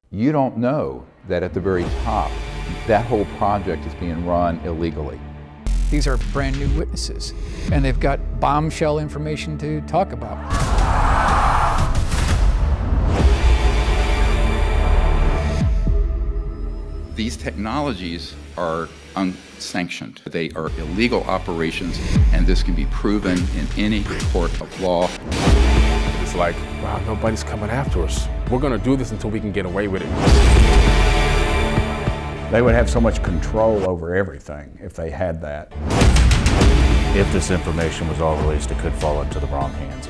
You don't know that at the very top, that whole project is being run illegally. These are brand new witnesses, and they've got bombshell information to talk about. These technologies are unsanctioned. They are illegal operations, and this can be proven in any court of law. It's like, wow, nobody's coming after us. We're gonna do this until we can get away with it. They would have so much control over everything if they had that. If this information was all released, it could fall into the wrong hands.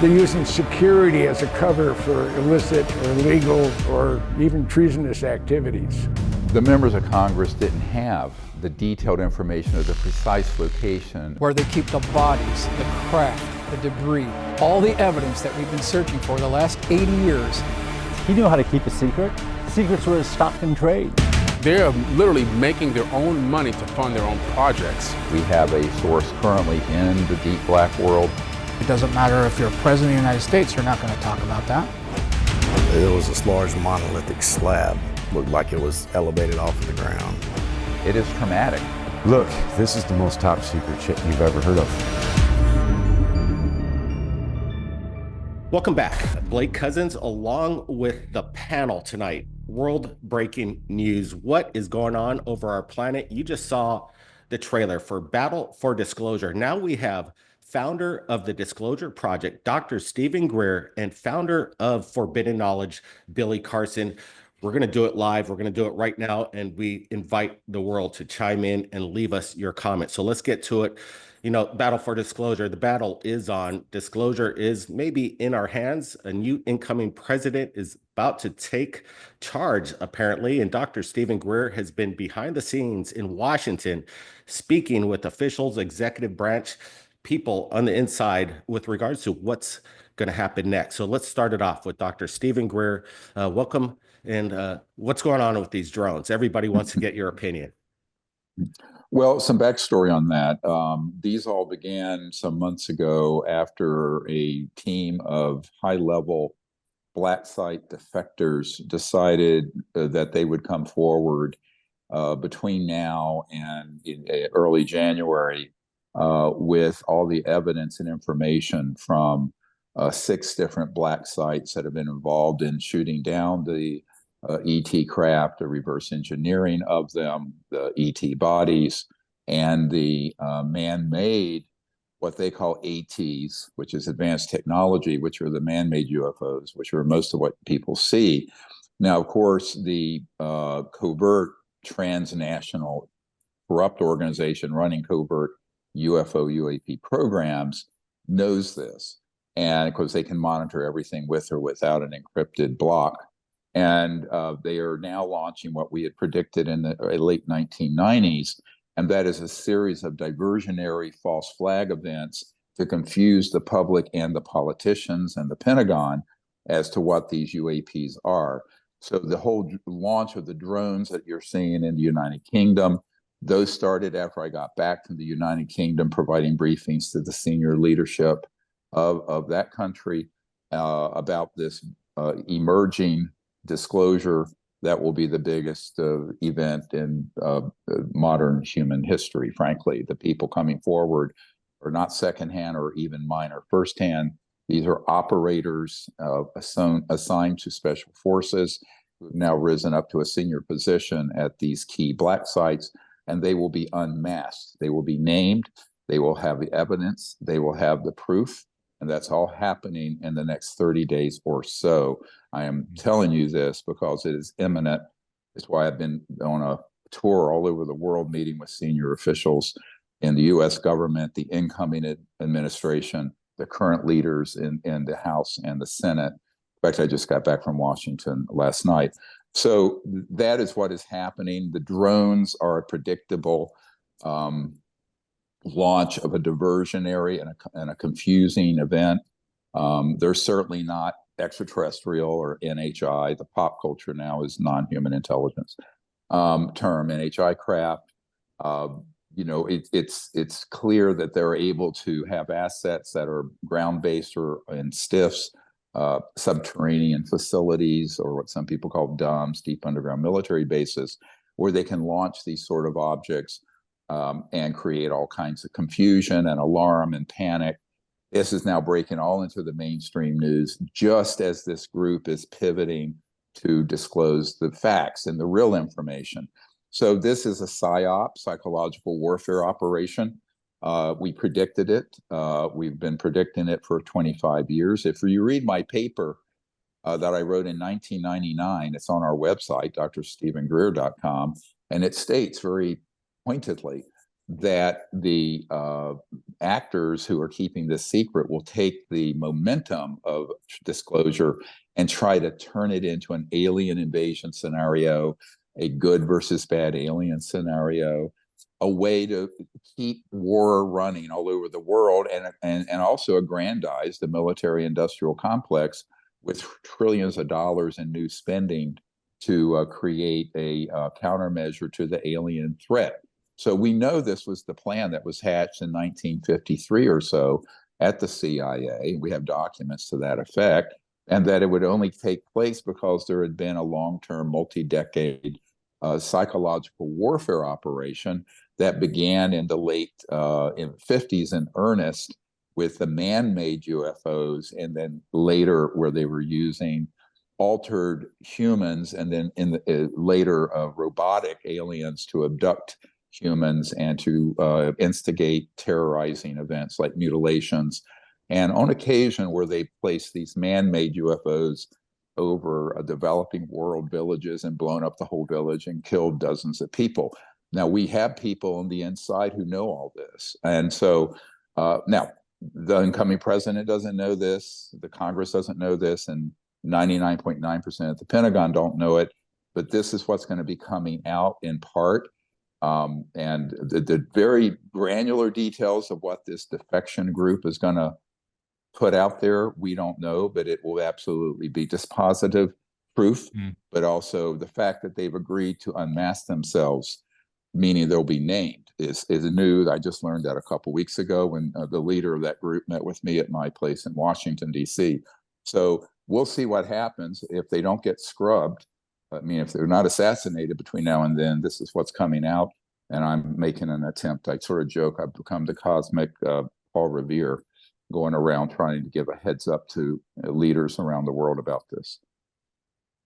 They're using security as a cover for illicit or illegal or even treasonous activities. The members of Congress didn't have the detailed information of the precise location. Where they keep the bodies, the craft, the debris, all the evidence that we've been searching for the last 80 years. He knew how to keep a secret. Secrets were his stock and trade. They're literally making their own money to fund their own projects. We have a source currently in the deep black world. It doesn't matter if you're president of the United States, you're not going to talk about that. There was this large monolithic slab, looked like it was elevated off of the ground. It is traumatic. Look, this is the most top secret shit you've ever heard of. Welcome back. Blake Cousins along with the panel tonight. World breaking news. What is going on over our planet? You just saw the trailer for Battle for Disclosure. Now we have founder of the Disclosure Project, Dr. Stephen Greer, and founder of Forbidden Knowledge, Billy Carson. We're going to do it live. We're going to do it right now. And we invite the world to chime in and leave us your comments. So let's get to it. You know, Battle for Disclosure, the battle is on. Disclosure is maybe in our hands. A new incoming president is about to take charge, apparently. And Dr. Stephen Greer has been behind the scenes in Washington, speaking with officials, executive branch, people on the inside with regards to what's going to happen next. So let's start it off with Dr. Stephen Greer. Welcome. And what's going on with these drones? Everybody wants to get your opinion. Well, some backstory on that. These all began some months ago after a team of high-level black site defectors decided that they would come forward between now and in early January with all the evidence and information from 6 different black sites that have been involved in shooting down the ET craft, the reverse engineering of them, the ET bodies, and the man-made, what they call ATs, which is advanced technology, which are the man-made UFOs, which are most of what people see. Now, of course, the covert transnational corrupt organization running covert UFO UAP programs knows this. And of course, they can monitor everything with or without an encrypted block. And they are now launching what we had predicted in the late 1990s, and that is a series of diversionary false flag events to confuse the public and the politicians and the Pentagon as to what these UAPs are. So the whole launch of the drones that you're seeing in the United Kingdom, those started after I got back from the United Kingdom, providing briefings to the senior leadership of that country about this emerging disclosure that will be the biggest event in modern human history, frankly. The people coming forward are not secondhand or even mine or firsthand. These are operators assigned to special forces who have now risen up to a senior position at these key black sites, and they will be unmasked. They will be named, they will have the evidence, they will have the proof, and that's all happening in the next 30 days or so. I am telling you this because it is imminent. It's why I've been on a tour all over the world, meeting with senior officials in the U.S. government, the incoming administration, the current leaders in the House and the Senate. In fact, I just got back from Washington last night. So that is what is happening. The drones are a predictable launch of a diversionary and a confusing event. They're certainly not extraterrestrial or NHI. The pop culture now is non-human intelligence term, NHI craft. It's clear that they're able to have assets that are ground-based or in STIFs, subterranean facilities, or what some people call DUMBs, deep underground military bases, where they can launch these sort of objects and create all kinds of confusion and alarm and panic. This is now breaking all into the mainstream news, just as this group is pivoting to disclose the facts and the real information. So this is a PSYOP, psychological warfare operation. We predicted it. We've been predicting it for 25 years. If you read my paper that I wrote in 1999, it's on our website, drstephengreer.com, and it states very pointedly that the actors who are keeping this secret will take the momentum of disclosure and try to turn it into an alien invasion scenario, a good versus bad alien scenario, a way to keep war running all over the world, and also aggrandize the military industrial complex with trillions of dollars in new spending to create a countermeasure to the alien threat. So we know this was the plan that was hatched in 1953 or so at the CIA. We have documents to that effect, and that it would only take place because there had been a long-term, multi-decade psychological warfare operation that began in the late in the 50s in earnest with the man-made UFOs, and then later where they were using altered humans, and then in the later robotic aliens to abduct humans and to instigate terrorizing events like mutilations. And on occasion where they placed these man-made UFOs over developing world villages and blown up the whole village and killed dozens of people. Now, we have people on the inside who know all this. And so now the incoming president doesn't know this, the Congress doesn't know this, and 99.9% of the Pentagon don't know it, but this is what's going to be coming out in part. And the very granular details of what this defection group is going to put out there, we don't know, but it will absolutely be dispositive proof, but also the fact that they've agreed to unmask themselves, meaning they'll be named, is new. I just learned that a couple of weeks ago when the leader of that group met with me at my place in Washington, D.C. So we'll see what happens if they don't get scrubbed. I mean, if they're not assassinated between now and then, this is what's coming out, and I'm making an attempt. I sort of joke I've become the cosmic Paul Revere, going around trying to give a heads up to leaders around the world about this.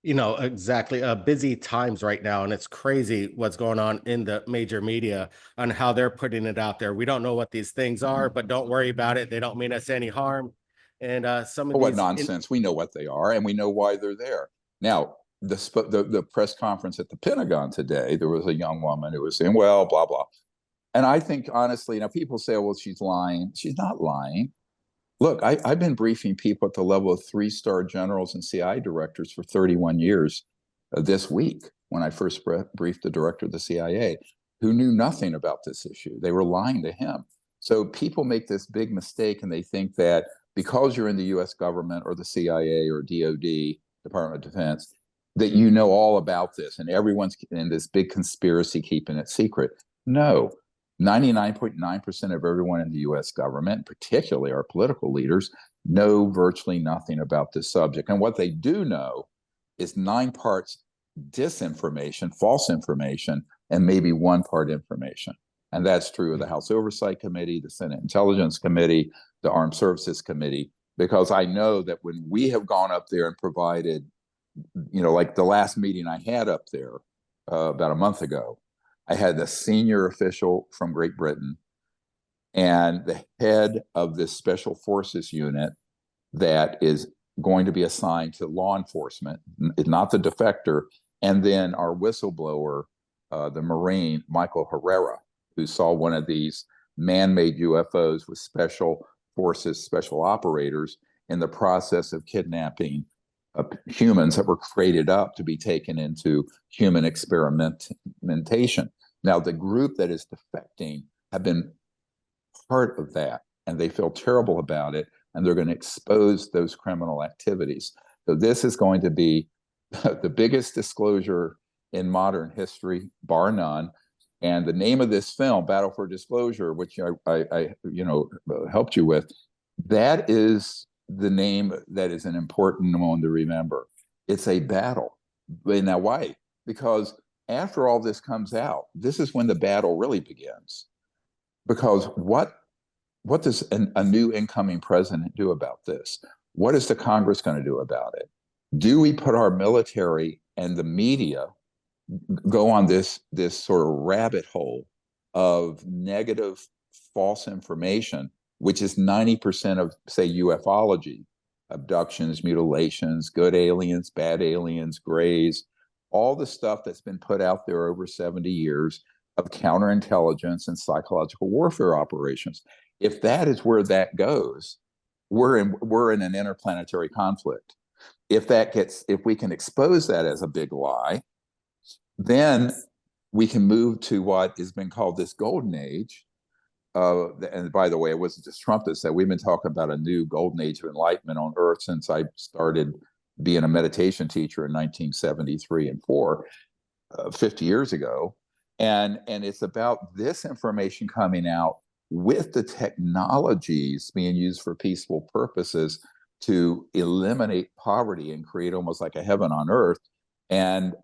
You know, exactly. Busy times right now, and it's crazy what's going on in the major media on how they're putting it out there. We don't know what these things are, but don't worry about it. They don't mean us any harm. And some of what these nonsense. We know what they are, and we know why they're there. Now, the press conference at the Pentagon today, there was a young woman who was saying, well, blah, blah. And I think, honestly, now people say, well, she's lying. She's not lying. Look, I've been briefing people at the level of 3-star generals and CIA directors for 31 years this week, when I first briefed the director of the CIA, who knew nothing about this issue. They were lying to him. So people make this big mistake, and they think that because you're in the US government or the CIA or DOD, Department of Defense, that you know all about this and everyone's in this big conspiracy keeping it secret. No. 99.9% of everyone in the US government, particularly our political leaders, know virtually nothing about this subject. And what they do know is 9 parts disinformation, false information, and maybe 1 part information. And that's true of the House Oversight Committee, the Senate Intelligence Committee, the Armed Services Committee, because I know that when we have gone up there and provided, you know, like the last meeting I had up there about a month ago, I had the senior official from Great Britain and the head of this special forces unit that is going to be assigned to law enforcement, not the defector, and then our whistleblower, the Marine, Michael Herrera, who saw one of these man-made UFOs with special forces, special operators in the process of kidnapping humans that were created up to be taken into human experimentation. Now, the group that is defecting have been part of that, and they feel terrible about it, and they're going to expose those criminal activities. So this is going to be the biggest disclosure in modern history, bar none. And the name of this film, Battle for Disclosure, which I helped you with, that is the name that is an important one to remember. It's a battle. Now, why? Because after all this comes out, this is when the battle really begins. Because what does a new incoming president do about this? What is the Congress going to do about it? Do we put our military and the media go on this sort of rabbit hole of negative false information, which is 90% of, say, ufology, abductions, mutilations, good aliens, bad aliens, grays, all the stuff that's been put out there over 70 years of counterintelligence and psychological warfare operations. If that is where that goes, we're in an interplanetary conflict. If we can expose that as a big lie, then we can move to what has been called this golden age. And by the way, it wasn't just Trump that said, we've been talking about a new golden age of enlightenment on Earth since I started being a meditation teacher in 1973 and 4, 50 years ago. And it's about this information coming out with the technologies being used for peaceful purposes to eliminate poverty and create almost like a heaven on earth, and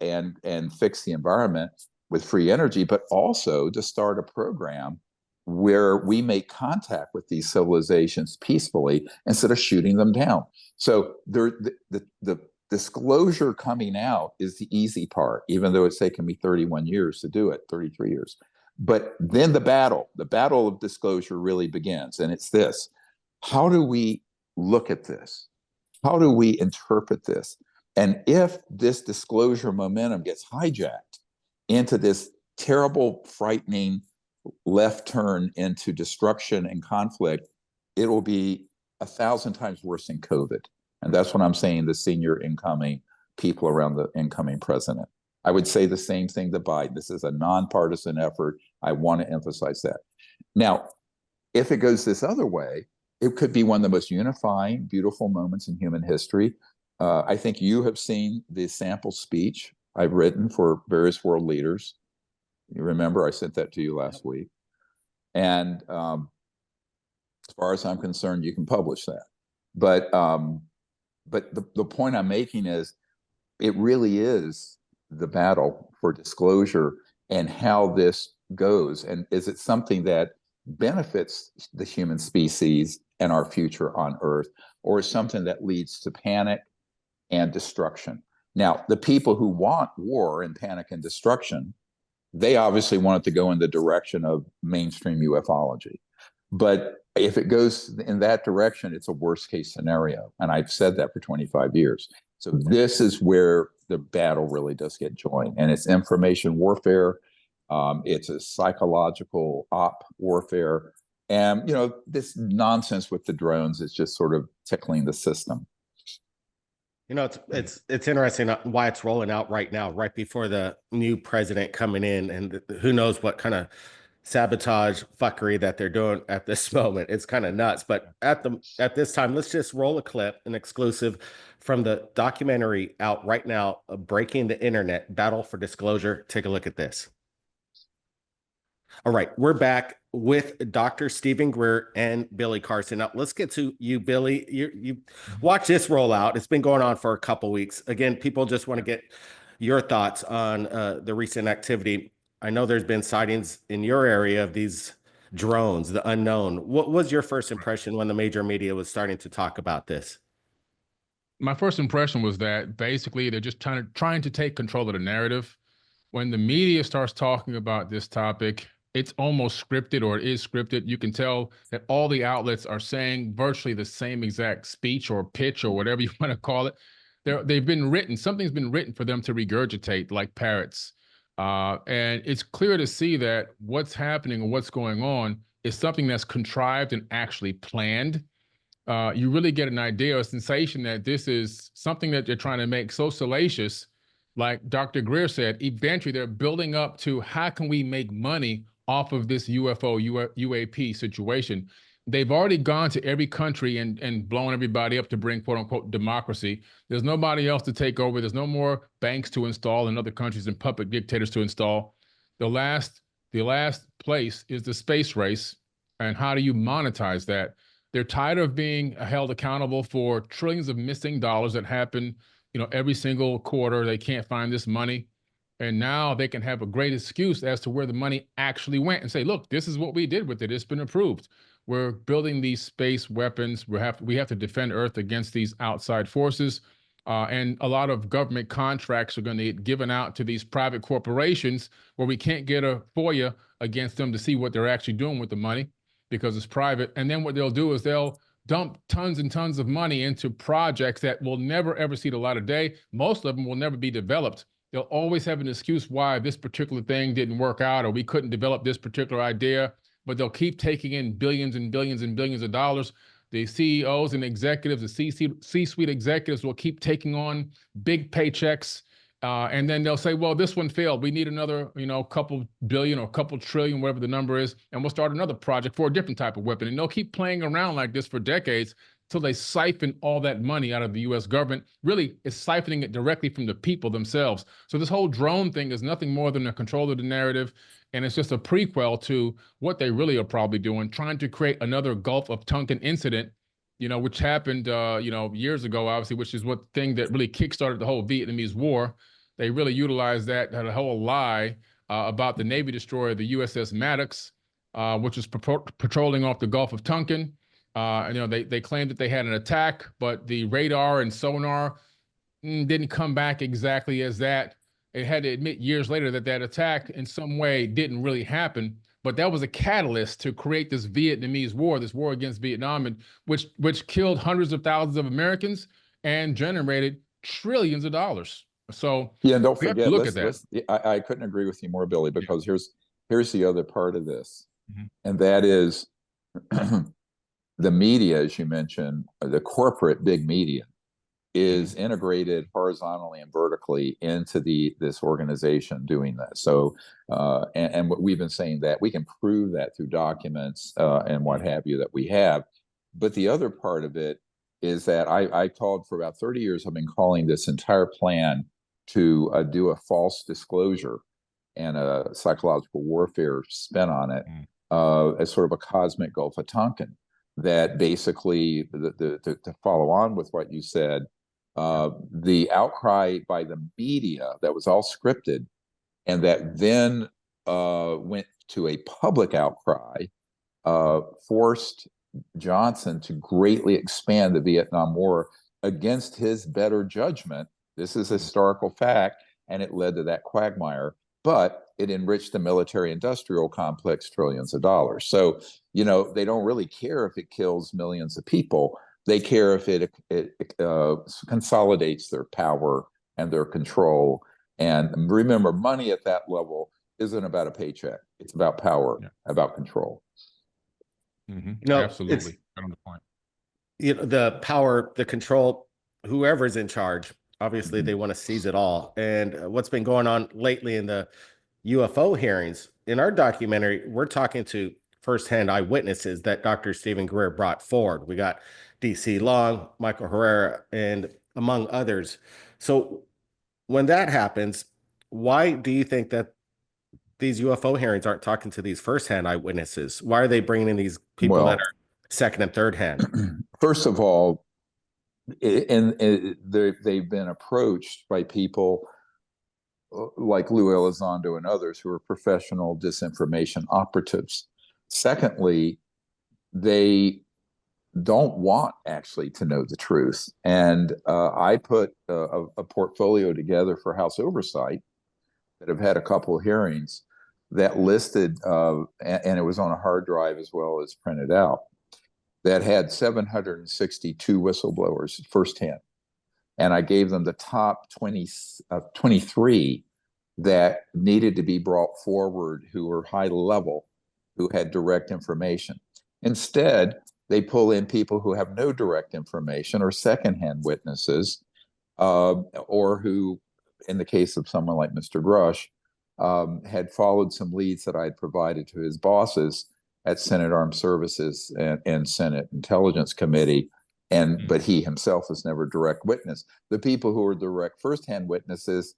fix the environment with free energy, but also to start a program where we make contact with these civilizations peacefully instead of shooting them down. So the disclosure coming out is the easy part, even though it's taken me 31 years to do it, 33 years. But then the battle of disclosure really begins. And it's this: how do we look at this? How do we interpret this? And if this disclosure momentum gets hijacked into this terrible, frightening left turn into destruction and conflict, it will be 1,000 times worse than COVID. And that's what I'm saying, the senior incoming people around the incoming president. I would say the same thing to Biden. This is a nonpartisan effort. I want to emphasize that. Now, if it goes this other way, it could be one of the most unifying, beautiful moments in human history. I think you have seen the sample speech I've written for various world leaders. You remember I sent that to you last week. And as far as I'm concerned, you can publish that. But the point I'm making is, it really is the battle for disclosure and how this goes. And is it something that benefits the human species and our future on Earth, or is something that leads to panic and destruction? Now, the people who want war and panic and destruction, they obviously want it to go in the direction of mainstream ufology. But if it goes in that direction, it's a worst case scenario. And I've said that for 25 years. So this is where the battle really does get joined. And it's information warfare. It's a psychological op warfare. And, this nonsense with the drones is just sort of tickling the system. It's interesting why it's rolling out right now, right before the new president coming in, and who knows what kind of sabotage fuckery that they're doing at this moment. It's kind of nuts. But at this time, let's just roll a clip, an exclusive from the documentary out right now, Breaking the Internet: Battle for Disclosure. Take a look at this. All right, we're back with Dr. Stephen Greer and Billy Carson. Now, let's get to you, Billy. You watch this roll out. It's been going on for a couple weeks. Again, people just want to get your thoughts on the recent activity. I know there's been sightings in your area of these drones, the unknown. What was your first impression when the major media was starting to talk about this? My first impression was that basically they're just trying to take control of the narrative. When the media starts talking about this topic, it's almost scripted, or it is scripted. You can tell that all the outlets are saying virtually the same exact speech or pitch or whatever you want to call it. They've been written. Something's been written for them to regurgitate like parrots. And it's clear to see that what's happening or what's going on is something that's contrived and actually planned. You really get an idea, a sensation that this is something that they're trying to make so salacious. Like Dr. Greer said, eventually they're building up to, how can we make money off of this UAP situation? They've already gone to every country and blown everybody up to bring quote unquote democracy. There's nobody else to take over. There's no more banks to install in other countries and puppet dictators to install. The last place is the space race. And how do you monetize that? They're tired of being held accountable for trillions of missing dollars that happen, every single quarter. They can't find this money. And now they can have a great excuse as to where the money actually went and say, look, this is what we did with it. It's been approved. We're building these space weapons. We have to defend Earth against these outside forces. And a lot of government contracts are going to get given out to these private corporations where we can't get a FOIA against them to see what they're actually doing with the money because it's private. And then what they'll do is they'll dump tons and tons of money into projects that will never, ever see the light of day. Most of them will never be developed. They'll always have an excuse why this particular thing didn't work out or we couldn't develop this particular idea, but they'll keep taking in billions and billions and billions of dollars. The CEOs and executives, the C-suite executives will keep taking on big paychecks. And then they'll say, well, this one failed. We need another, couple billion or couple trillion, whatever the number is, and we'll start another project for a different type of weapon. And they'll keep playing around like this for decades till they siphon all that money out of the U.S. government. Really, it's siphoning it directly from the people themselves. So this whole drone thing is nothing more than a control of the narrative, and it's just a prequel to what they really are probably doing, trying to create another Gulf of Tonkin incident, which happened, years ago, obviously, which is what thing that really kickstarted the whole Vietnamese War. They really utilized that whole lie about the Navy destroyer, the USS Maddox, which was patrolling off the Gulf of Tonkin. They claimed that they had an attack, but the radar and sonar didn't come back exactly as that. It had to admit years later that that attack in some way didn't really happen, but that was a catalyst to create this Vietnamese war, this war against Vietnam, and which killed hundreds of thousands of Americans and generated trillions of dollars. So yeah, and don't we have to forget, look at that. I couldn't agree with you more, Billy, because here's the other part of this, Mhm. and that is the media, as you mentioned, the corporate big media, is integrated horizontally and vertically into this organization doing that. So, and what we've been saying that we can prove that through documents and what have you that we have. But the other part of it is that I called for about 30 years. I've been calling this entire plan to do a false disclosure and a psychological warfare spin on it as sort of a cosmic Gulf of Tonkin. That basically, to follow on with what you said, the outcry by the media that was all scripted and that then went to a public outcry forced Johnson to greatly expand the Vietnam War against his better judgment. This is historical fact, and it led to that quagmire. But it enriched the military-industrial complex trillions of dollars. So, they don't really care if it kills millions of people. They care if it consolidates their power and their control. And remember, money at that level isn't about a paycheck. It's about power, about control. Absolutely. Right on the point. The power, the control, whoever's in charge, obviously they want to seize it all. And what's been going on lately in the UFO hearings, in our documentary, we're talking to firsthand eyewitnesses that Dr. Stephen Greer brought forward. We got DC Long, Michael Herrera, and among others. So when that happens, why do you think that these UFO hearings aren't talking to these firsthand eyewitnesses? Why are they bringing in these people that are second and third hand? First of all, they've been approached by people like Lou Elizondo and others who are professional disinformation operatives. Secondly, they don't want actually to know the truth. And I put a portfolio together for House Oversight that have had a couple of hearings that listed, and it was on a hard drive as well as printed out, that had 762 whistleblowers firsthand. And I gave them the top 23 that needed to be brought forward who were high level, who had direct information. Instead, they pull in people who have no direct information or secondhand witnesses, or who, in the case of someone like Mr. Grush, had followed some leads that I had provided to his bosses at Senate Armed Services and Senate Intelligence Committee, but he himself was never direct witness. The people who were direct firsthand witnesses,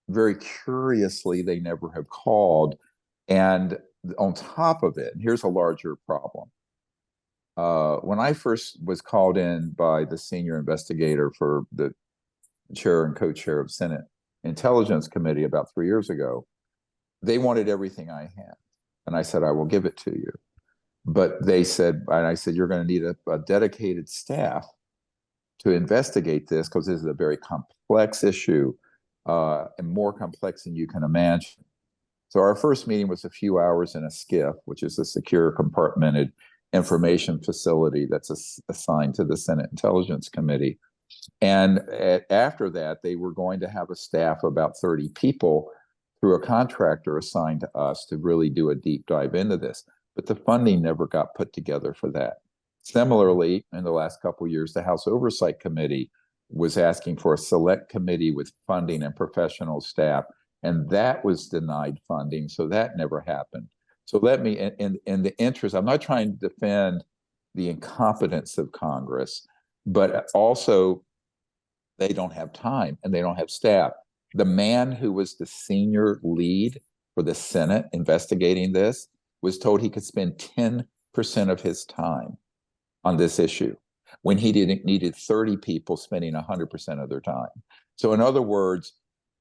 very curiously, they never have called. And on top of it, and here's a larger problem, When I first was called in by the senior investigator for the chair and co-chair of Senate Intelligence Committee about 3 years ago, they wanted everything I had. And I said, I will give it to you. But they said, and I said, you're going to need a dedicated staff to investigate this because this is a very complex issue and more complex than you can imagine. So our first meeting was a few hours in a SCIF, which is a secure compartmented information facility that's assigned to the Senate Intelligence Committee. And after that, they were going to have a staff of about 30 people through a contractor assigned to us to really do a deep dive into this. But the funding never got put together for that. Similarly, in the last couple of years, the House Oversight Committee was asking for a select committee with funding and professional staff, and that was denied funding, so that never happened. So let me, in the interest, I'm not trying to defend the incompetence of Congress, but also they don't have time and they don't have staff. The man who was the senior lead for the Senate investigating this was told he could spend 10% of his time on this issue when he needed 30 people spending 100% of their time. So in other words,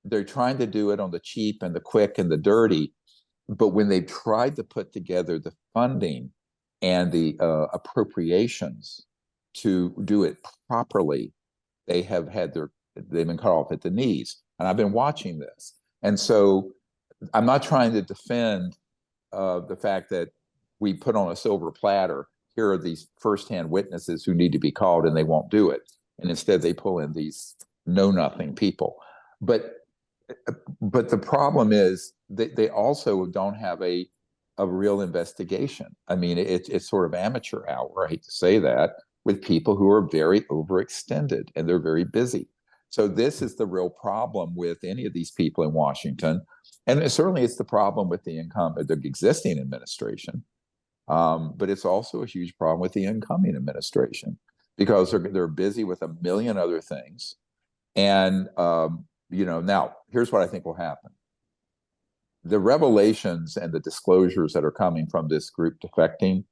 they're trying to do it on the cheap and the quick and the dirty, but when they tried to put together the funding and the appropriations to do it properly, they've been cut off at the knees. And I've been watching this. And so I'm not trying to defend the fact that we put on a silver platter, here are these firsthand witnesses who need to be called and they won't do it. And instead they pull in these know-nothing people. But the problem is they also don't have a real investigation. I mean, it's sort of amateur hour, I hate to say that, with people who are very overextended and they're very busy. So this is the real problem with any of these people in Washington. And certainly it's the problem with the existing administration. But it's also a huge problem with the incoming administration because they're busy with a million other things. And, now here's what I think will happen. The revelations and the disclosures that are coming from this group defecting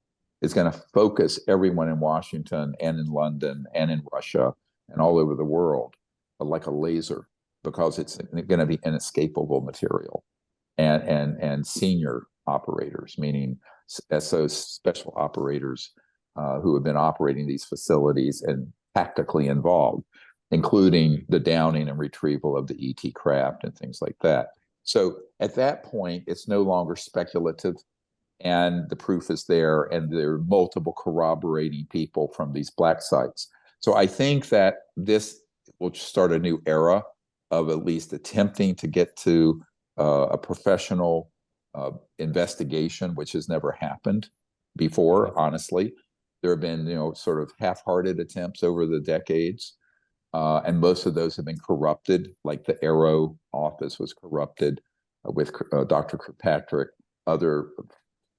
is going to focus everyone in Washington and in London and in Russia and all over the world like a laser, because it's going to be inescapable material. And senior operators, meaning SOs, special operators who have been operating these facilities and tactically involved, including the downing and retrieval of the ET craft and things like that. So at that point, it's no longer speculative, and the proof is there, and there are multiple corroborating people from these black sites. So I think that this will start a new era of at least attempting to get to a professional investigation, which has never happened before, honestly. There have been, sort of half-hearted attempts over the decades, and most of those have been corrupted, like the Arrow office was corrupted with Dr. Kirkpatrick. Other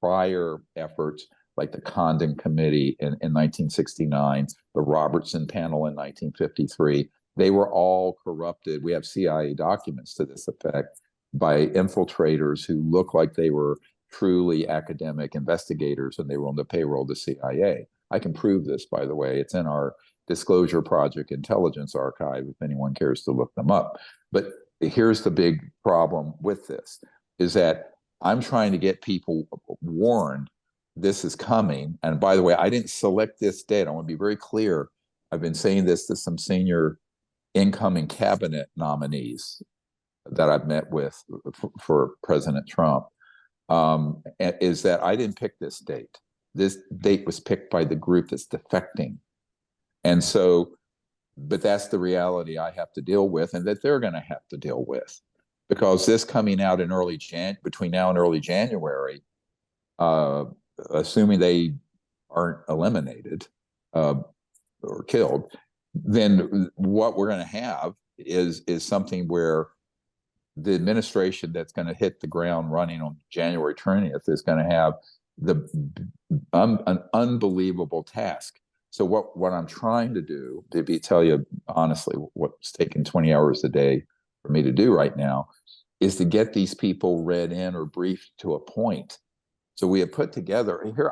prior efforts, like the Condon Committee in 1969, the Robertson Panel in 1953, they were all corrupted. We have CIA documents to this effect by infiltrators who look like they were truly academic investigators and they were on the payroll of the CIA. I can prove this, by the way. It's in our Disclosure Project Intelligence Archive if anyone cares to look them up. But here's the big problem with this, is that I'm trying to get people warned this is coming. And by the way, I didn't select this date. I want to be very clear. I've been saying this to some senior incoming cabinet nominees that I've met with for President Trump, is that I didn't pick this date. This date was picked by the group that's defecting. And so, but that's the reality I have to deal with and that they're going to have to deal with, because this coming out in between now and early January, assuming they aren't eliminated or killed, then what we're going to have is something where the administration that's going to hit the ground running on January 20th is going to have an unbelievable task. So what I'm trying to do, to tell you honestly, what's taking 20 hours a day for me to do right now, is to get these people read in or briefed to a point. So we have put together here.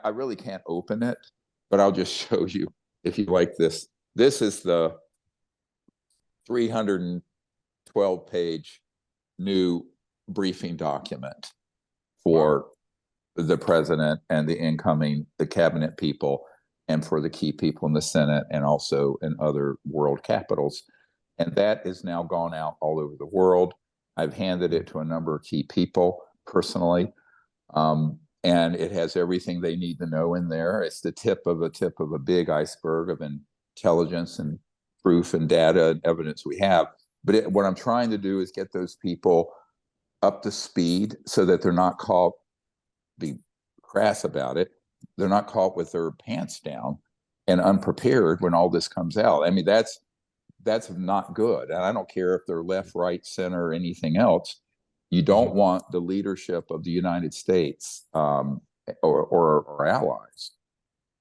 I really can't open it, but I'll just show you if you like this. This is the 312-page new briefing document for the president and the cabinet people, and for the key people in the Senate and also in other world capitals. And that is now gone out all over the world. I've handed it to a number of key people personally. And it has everything they need to know in there. It's the tip of a big iceberg of intelligence and proof and data and evidence we have. But what I'm trying to do is get those people up to speed so that they're not caught, be crass about it, they're not caught with their pants down and unprepared when all this comes out. I mean, that's not good. And I don't care if they're left, right, center, or anything else. You don't want the leadership of the United States or allies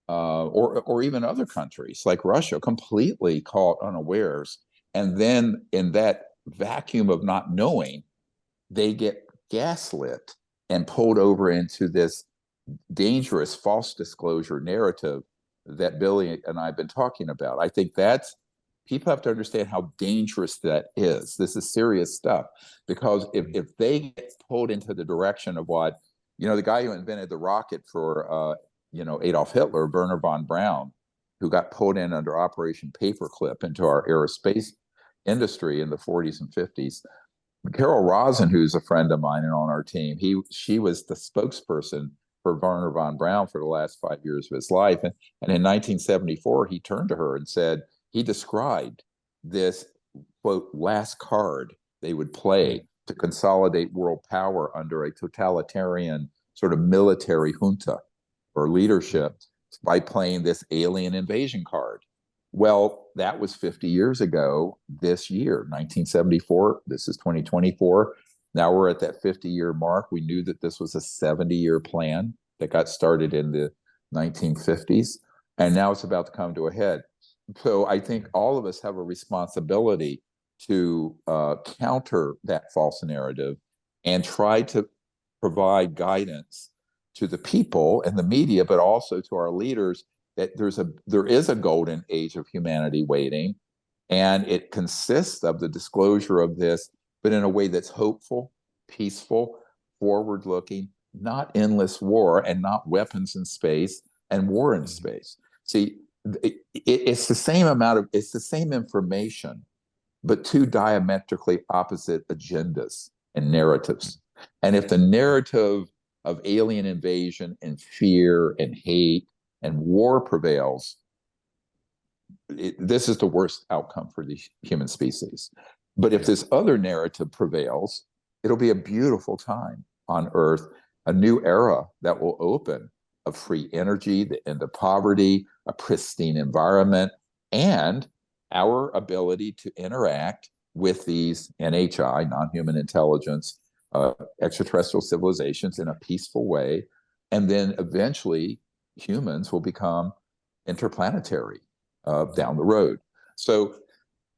or even other countries like Russia completely caught unawares. And then in that vacuum of not knowing, they get gaslit and pulled over into this dangerous false disclosure narrative that Billy and I have been talking about. I think people have to understand how dangerous that is. This is serious stuff, because if they get pulled into the direction of what, the guy who invented the rocket for, Adolf Hitler, Werner von Braun, who got pulled in under Operation Paperclip into our aerospace industry in the 40s and 50s. Carol Rosen, who's a friend of mine and on our team, she was the spokesperson for Werner von Braun for the last 5 years of his life. And in 1974, he turned to her and said, he described this, quote, last card they would play to consolidate world power under a totalitarian sort of military junta or leadership by playing this alien invasion card. Well, that was 50 years ago this year, 1974. This is 2024. Now we're at that 50-year mark. We knew that this was a 70-year plan that got started in the 1950s, and now it's about to come to a head. So I think all of us have a responsibility to counter that false narrative and try to provide guidance to the people and the media, but also to our leaders, that there is a golden age of humanity waiting, and it consists of the disclosure of this, but in a way that's hopeful, peaceful, forward-looking, not endless war and not weapons in space and war in space. See, it's the same information, but two diametrically opposite agendas and narratives. And if the narrative of alien invasion and fear and hate and war prevails, this is the worst outcome for the human species. But if this other narrative prevails, it'll be a beautiful time on Earth, a new era that will open of free energy, the end of poverty, a pristine environment, and our ability to interact with these NHI, non-human intelligence, extraterrestrial civilizations in a peaceful way. And then eventually humans will become interplanetary down the road. So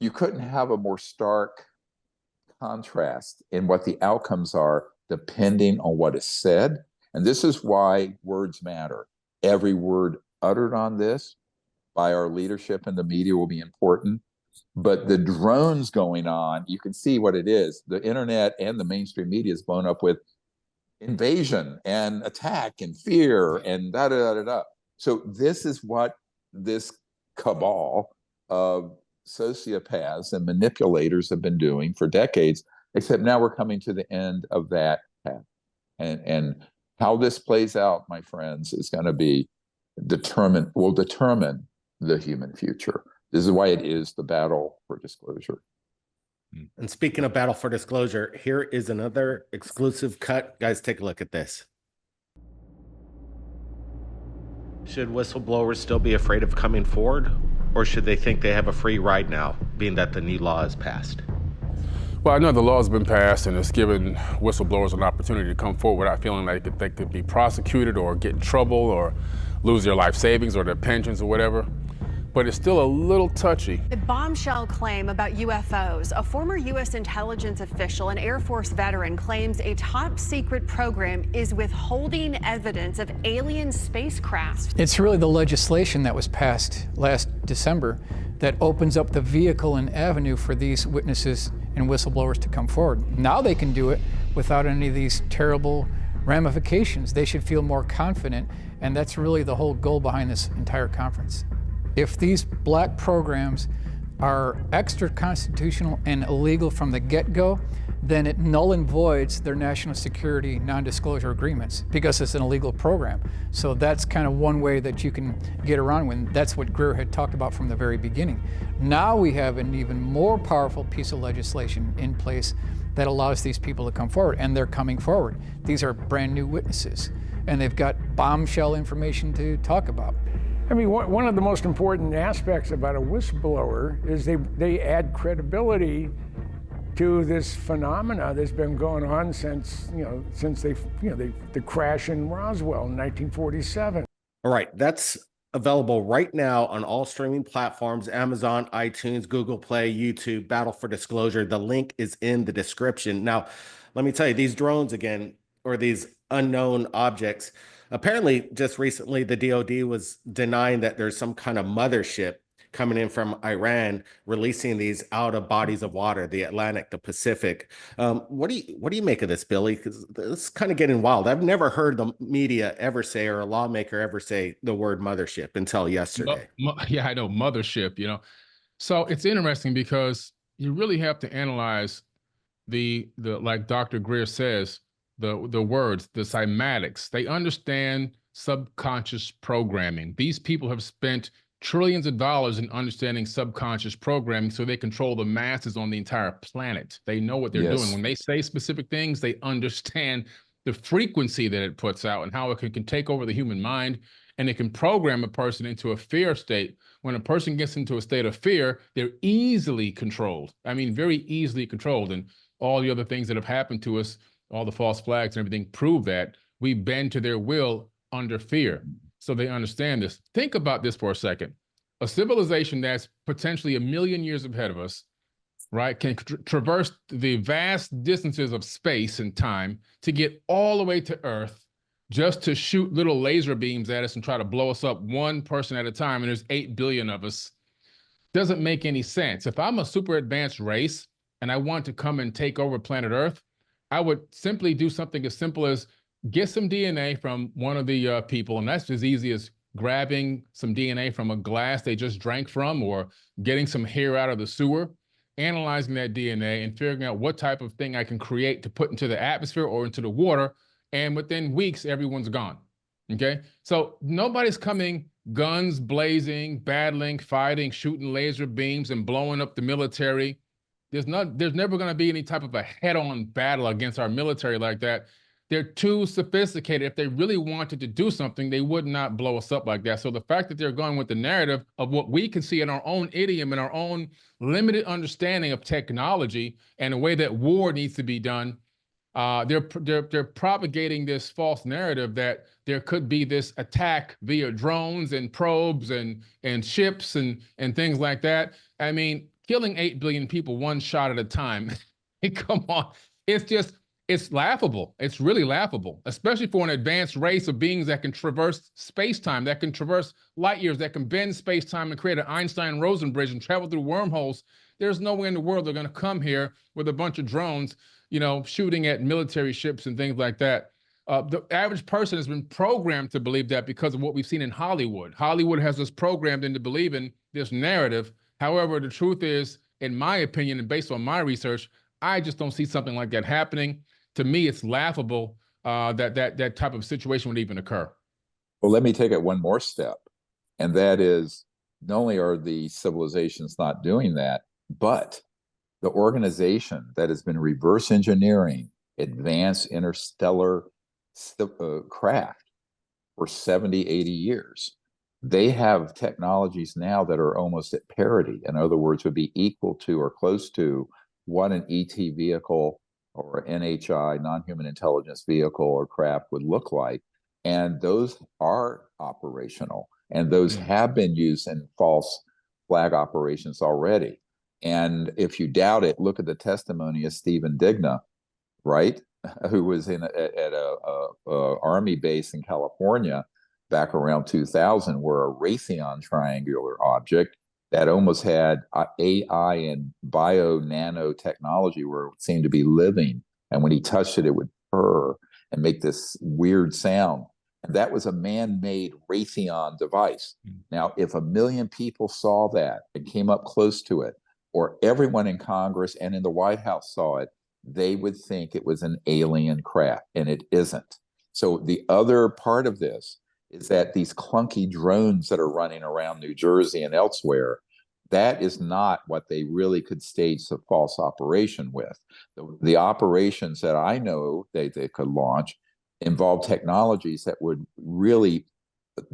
you couldn't have a more stark contrast in what the outcomes are depending on what is said. And this is why words matter. Every word uttered on this by our leadership and the media will be important. But the drones going on, you can see what it is. The internet and the mainstream media is blown up with invasion and attack and fear and da-da-da-da-da. So this is what this cabal of sociopaths and manipulators have been doing for decades, except now we're coming to the end of that path. And how this plays out, my friends, is going to be determine the human future. This is why it is the battle for disclosure. And speaking of battle for disclosure, here is another exclusive cut. Guys, take a look at this. Should whistleblowers still be afraid of coming forward, or should they think they have a free ride now, being that the new law is passed? Well, I know the law has been passed and it's given whistleblowers an opportunity to come forward without feeling like they could be prosecuted or get in trouble or lose their life savings or their pensions or whatever. but it's still a little touchy. The bombshell claim about UFOs. A former U.S. intelligence official and Air Force veteran claims a top secret program is withholding evidence of alien spacecraft. It's really the legislation that was passed last December that opens up the vehicle and avenue for these witnesses and whistleblowers to come forward. Now they can do it without any of these terrible ramifications. They should feel more confident, and that's really the whole goal behind this entire conference. If these black programs are extra-constitutional and illegal from the get-go, then it null and voids their national security non-disclosure agreements because it's an illegal program. So that's kind of one way that you can get around when that's what Greer had talked about from the very beginning. Now we have an even more powerful piece of legislation in place that allows these people to come forward, and they're coming forward. These are brand new witnesses, and they've got bombshell information to talk about. I mean, one of the most important aspects about a whistleblower is they add credibility to this phenomena that's been going on since the crash in Roswell in 1947. All right, that's available right now on all streaming platforms: Amazon, iTunes, Google Play, YouTube. Battle for Disclosure. The link is in the description. Now, let me tell you, these drones again, or these unknown objects. Apparently, just recently, the DoD was denying that there's some kind of mothership coming in from Iran, releasing these out of bodies of water, the Atlantic, the Pacific. What do you make of this, Billy? Because it's kind of getting wild. I've never heard the media ever say, or a lawmaker ever say, the word mothership until yesterday. Yeah, I know, mothership, you know. So it's interesting because you really have to analyze the like Dr. Greer says, the words, the cymatics. They understand subconscious programming. These people have spent trillions of dollars in understanding subconscious programming, so they control the masses on the entire planet. They know what they're doing. When they say specific things, they understand the frequency that it puts out and how it can take over the human mind, and it can program a person into a fear state. When a person gets into a state of fear, they're easily controlled. I mean, very easily controlled. And all the other things that have happened to us, all the false flags and everything, prove that we bend to their will under fear. So they understand this. Think about this for a second. A civilization that's potentially 1 million years ahead of us, right, can traverse the vast distances of space and time to get all the way to Earth just to shoot little laser beams at us and try to blow us up one person at a time, and there's 8 billion of us. Doesn't make any sense. If I'm a super advanced race and I want to come and take over planet Earth, I would simply do something as simple as get some DNA from one of the people, and that's as easy as grabbing some DNA from a glass they just drank from, or getting some hair out of the sewer, analyzing that DNA and figuring out what type of thing I can create to put into the atmosphere or into the water, and within weeks, everyone's gone, okay? So nobody's coming guns blazing, battling, fighting, shooting laser beams and blowing up the military. There's never gonna be any type of a head-on battle against our military like that. They're too sophisticated. If they really wanted to do something, they would not blow us up like that. So the fact that they're going with the narrative of what we can see in our own idiom and our own limited understanding of technology and the way that war needs to be done, they're propagating this false narrative that there could be this attack via drones and probes and ships and things like that. I mean, killing 8 billion people one shot at a time. Come on, it's laughable. It's really laughable, especially for an advanced race of beings that can traverse space-time, that can traverse light years, that can bend space-time and create an Einstein-Rosen bridge and travel through wormholes. There's no way in the world they're going to come here with a bunch of drones, you know, shooting at military ships and things like that. The average person has been programmed to believe that because of what we've seen in Hollywood. Hollywood has us programmed into believing this narrative. However, the truth is, in my opinion, and based on my research, I just don't see something like that happening. To me, it's laughable that type of situation would even occur. Well, let me take it one more step. And that is, not only are the civilizations not doing that, but the organization that has been reverse engineering advanced interstellar craft for 70, 80 years, they have technologies now that are almost at parity. In other words, would be equal to or close to what an ET vehicle or NHI, non-human intelligence vehicle or craft would look like. And those are operational. And those have been used in false flag operations already. And if you doubt it, look at the testimony of Stephen Digna, right? Who was at a Army base in California back around 2000, where a Raytheon triangular object that almost had AI and bio nanotechnology where it seemed to be living. And when he touched it, it would purr and make this weird sound. And that was a man-made Raytheon device. Now, if 1 million people saw that and came up close to it, or everyone in Congress and in the White House saw it, they would think it was an alien craft, and it isn't. So the other part of this is that these clunky drones that are running around New Jersey and elsewhere, that is not what they really could stage a false operation with. The operations that I know they could launch involve technologies that would really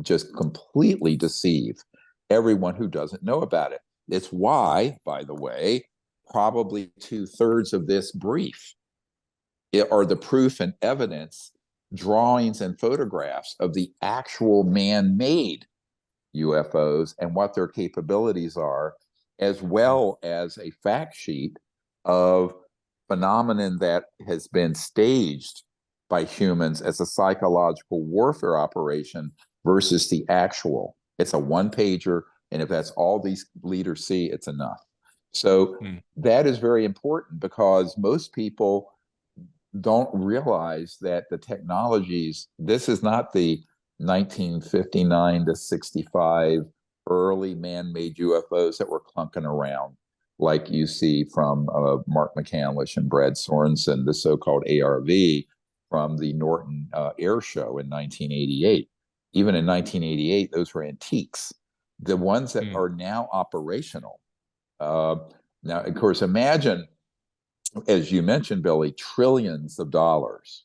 just completely deceive everyone who doesn't know about it. It's why, by the way, probably 2/3 of this brief are the proof and evidence, drawings and photographs of the actual man-made UFOs and what their capabilities are, as well as a fact sheet of phenomenon that has been staged by humans as a psychological warfare operation versus the actual. It's a one-pager, and if that's all these leaders see, it's enough. So that is very important, because most people don't realize that the technologies, this is not the 1959 to 65 early man-made UFOs that were clunking around like you see from Mark McCandlish and Brad Sorensen, the so-called ARV from the Norton Air Show in 1988. Even in 1988, those were antiques. The ones that are now operational. Now, of course, imagine, as you mentioned, Billy, trillions of dollars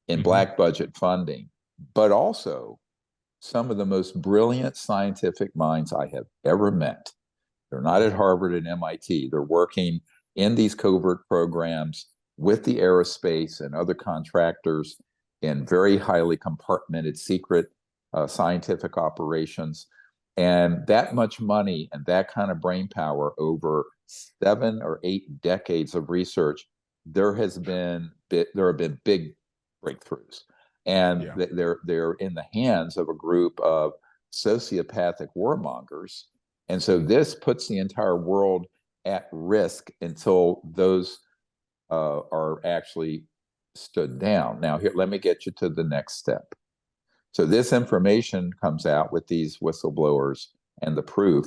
in black budget funding, but also some of the most brilliant scientific minds I have ever met. They're not at Harvard and MIT. They're working in these covert programs with the aerospace and other contractors in very highly compartmented secret scientific operations. And that much money and that kind of brain power over 7 or 8 decades of research, there have been big breakthroughs. And they're in the hands of a group of sociopathic warmongers. And so this puts the entire world at risk until those are actually stood down. Now, here, let me get you to the next step. So this information comes out with these whistleblowers and the proof.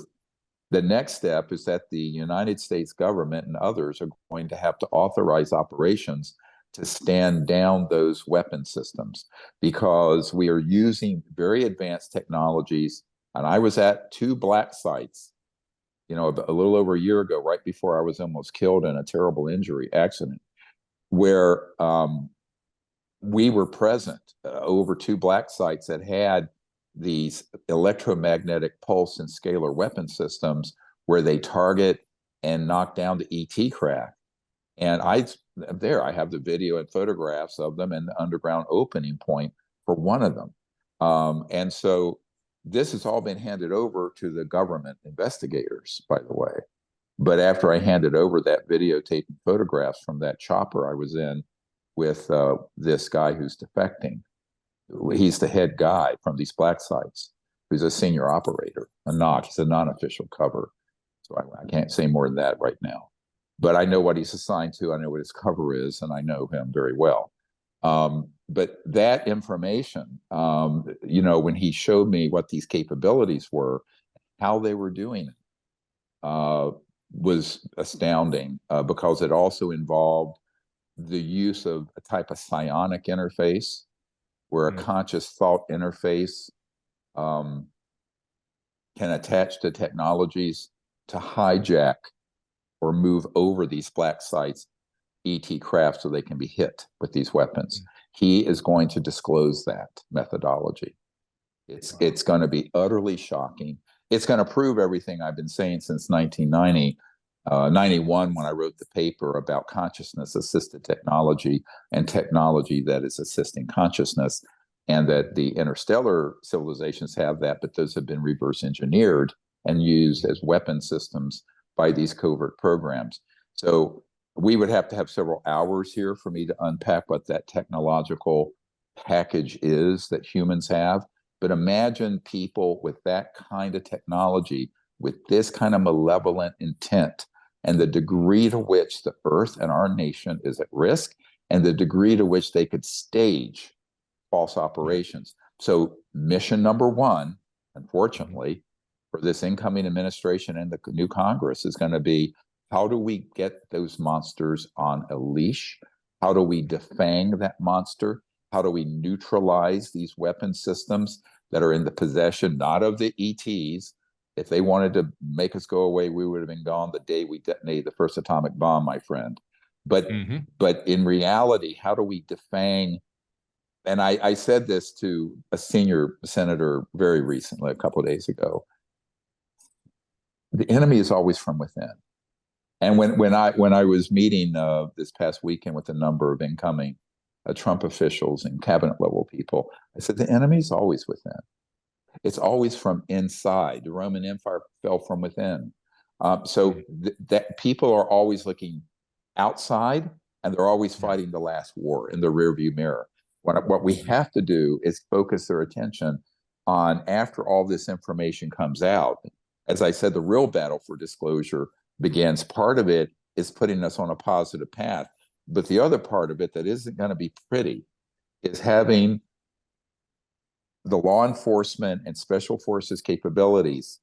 The next step is that the United States government and others are going to have to authorize operations to stand down those weapon systems, because we are using very advanced technologies. And I was at 2 black sites, a little over a year ago, right before I was almost killed in a terrible accident, where we were present over 2 black sites that had these electromagnetic pulse and scalar weapon systems where they target and knock down the ET craft. And I have the video and photographs of them and the underground opening point for one of them. And so this has all been handed over to the government investigators, by the way. But after I handed over that videotape and photographs from that chopper I was in with this guy who's defecting, he's the head guy from these black sites, who's a senior operator, he's a non-official cover. So I can't say more than that right now. But I know what he's assigned to, I know what his cover is, and I know him very well. But that information, when he showed me what these capabilities were, how they were doing it, was astounding, because it also involved the use of a type of psionic interface, where a conscious thought interface can attach to technologies to hijack or move over these black sites, ET craft, so they can be hit with these weapons. He is going to disclose that methodology. It's going to be utterly shocking. It's going to prove everything I've been saying since 1991, when I wrote the paper about consciousness-assisted technology and technology that is assisting consciousness. and that the interstellar civilizations have that, but those have been reverse engineered and used as weapon systems by these covert programs. So we would have to have several hours here for me to unpack what that technological package is that humans have. But imagine people with that kind of technology, with this kind of malevolent intent, and the degree to which the Earth and our nation is at risk, and the degree to which they could stage false operations. So mission number one, unfortunately, for this incoming administration and the new Congress is going to be, how do we get those monsters on a leash? How do we defang that monster? How do we neutralize these weapon systems that are in the possession, not of the ETs? If they wanted to make us go away, we would have been gone the day we detonated the first atomic bomb, my friend. But in reality, how do we defang? And I said this to a senior senator very recently, a couple of days ago. The enemy is always from within. And when I was meeting this past weekend with a number of incoming Trump officials and cabinet level people, I said the enemy is always within. It's always from inside. The Roman Empire fell from within. That people are always looking outside, and they're always fighting the last war in the rearview mirror. What we have to do is focus their attention on, after all this information comes out, as I said, the real battle for disclosure begins. Part of it is putting us on a positive path, but the other part of it that isn't going to be pretty is having the law enforcement and special forces capabilities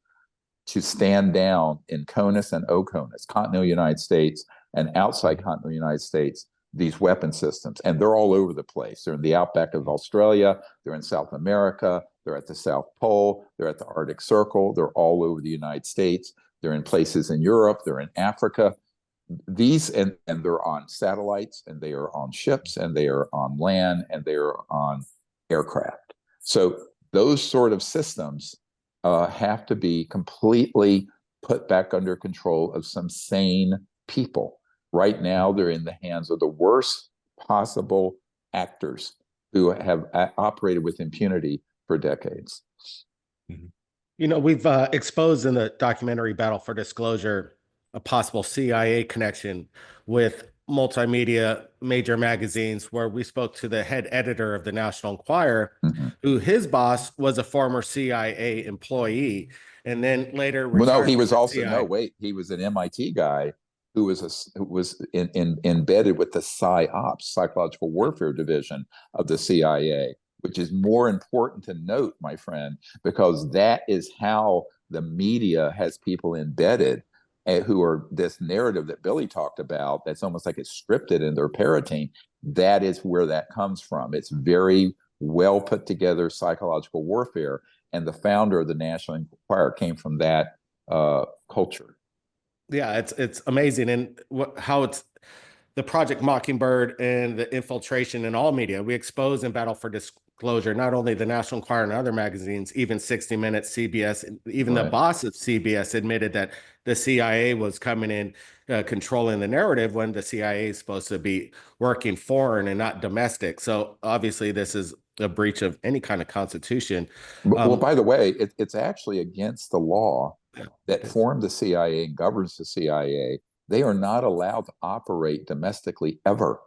to stand down in CONUS and OCONUS, continental United States and outside continental United States, these weapon systems. And they're all over the place. They're in the outback of Australia, they're in South America, they're at the South Pole, they're at the Arctic Circle, they're all over the United States, they're in places in Europe, they're in Africa. These, and they're on satellites, and they are on ships, and they are on land, and they are on aircraft. So those sort of systems have to be completely put back under control of some sane people. Right now, they're in the hands of the worst possible actors who have operated with impunity for decades. You know, we've exposed in the documentary Battle for Disclosure a possible CIA connection with multimedia major magazines, where we spoke to the head editor of the National Enquirer, who his boss was a former CIA employee, and then later well, no, he was also CIA. no wait, he was an MIT guy who was embedded with the PsyOps, psychological warfare division of the CIA, which is more important to note, my friend, because that is how the media has people embedded who are this narrative that Billy talked about, that's almost like it's scripted and they're parroting. That is where that comes from. It's very well put together psychological warfare. And the founder of the National Enquirer came from that culture. Yeah, it's amazing. And how it's the Project Mockingbird and the infiltration in all media. We expose in Battle for Disclosure not only the National Enquirer and other magazines, even 60 Minutes, CBS, even the boss of CBS admitted that the CIA was coming in, controlling the narrative, when the CIA is supposed to be working foreign and not domestic. So obviously this is a breach of any kind of constitution. Well, by the way, it's actually against the law that formed the CIA and governs the CIA. They are not allowed to operate domestically ever.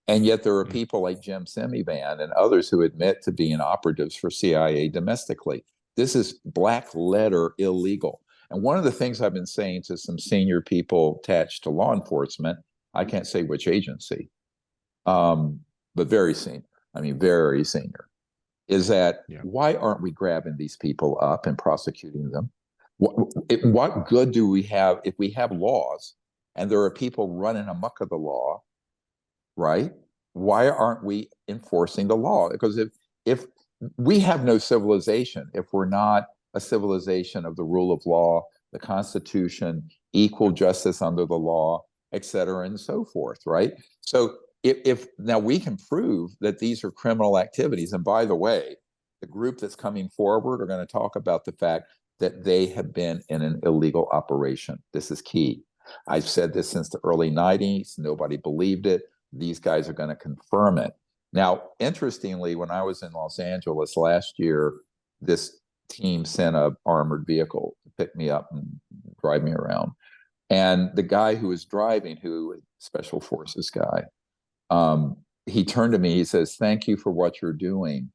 And yet there are people like Jim Semivan and others who admit to being operatives for CIA domestically. This is black letter illegal. And one of the things I've been saying to some senior people attached to law enforcement, I can't say which agency, but very senior, very senior, is that why aren't we grabbing these people up and prosecuting them? What good do we have if we have laws and there are people running amok of the law, right? Why aren't we enforcing the law? Because if we have no civilization, if we're not a civilization of the rule of law, the Constitution, equal justice under the law, et cetera, and so forth, right? So if now we can prove that these are criminal activities, and by the way, the group that's coming forward are going to talk about the fact that they have been in an illegal operation. This is key. I've said this since the early 90s. Nobody believed it. These guys are going to confirm it. Now, interestingly, when I was in Los Angeles last year, this team sent a armored vehicle to pick me up and drive me around. And the guy who was driving, special forces guy, he turned to me, he says, "Thank you for what you're doing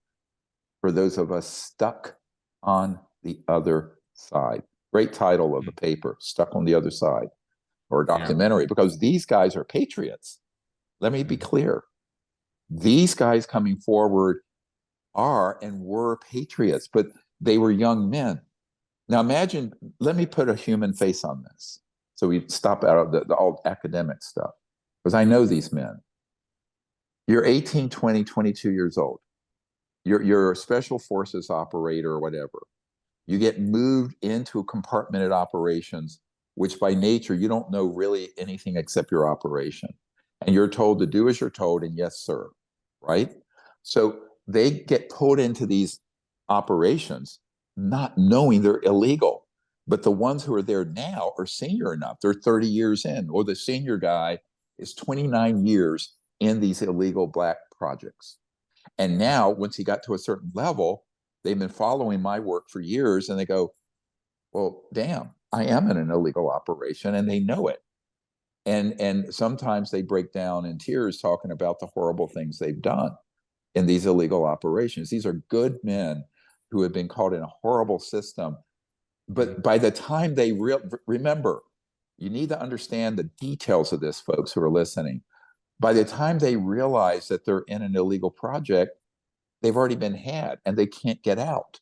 for those of us stuck on the other side." Great title of the paper, Stuck on the Other Side, or a documentary, because these guys are patriots. Let me be clear. These guys coming forward are and were patriots, but they were young men. Now imagine, let me put a human face on this. So we stop out of the all academic stuff, because I know these men. You're 18, 20, 22 years old. You're a special forces operator or whatever. You get moved into compartmented operations, which by nature, you don't know really anything except your operation. And you're told to do as you're told, and yes, sir, right? So they get pulled into these operations not knowing they're illegal. But the ones who are there now are senior enough. They're 30 years in, or the senior guy is 29 years in these illegal black projects. And now, once he got to a certain level, they've been following my work for years, and they go, well, damn, I am in an illegal operation, and they know it. And sometimes they break down in tears talking about the horrible things they've done in these illegal operations. These are good men who have been caught in a horrible system. But by the time they remember, you need to understand the details of this, folks who are listening. By the time they realize that they're in an illegal project, they've already been had and they can't get out.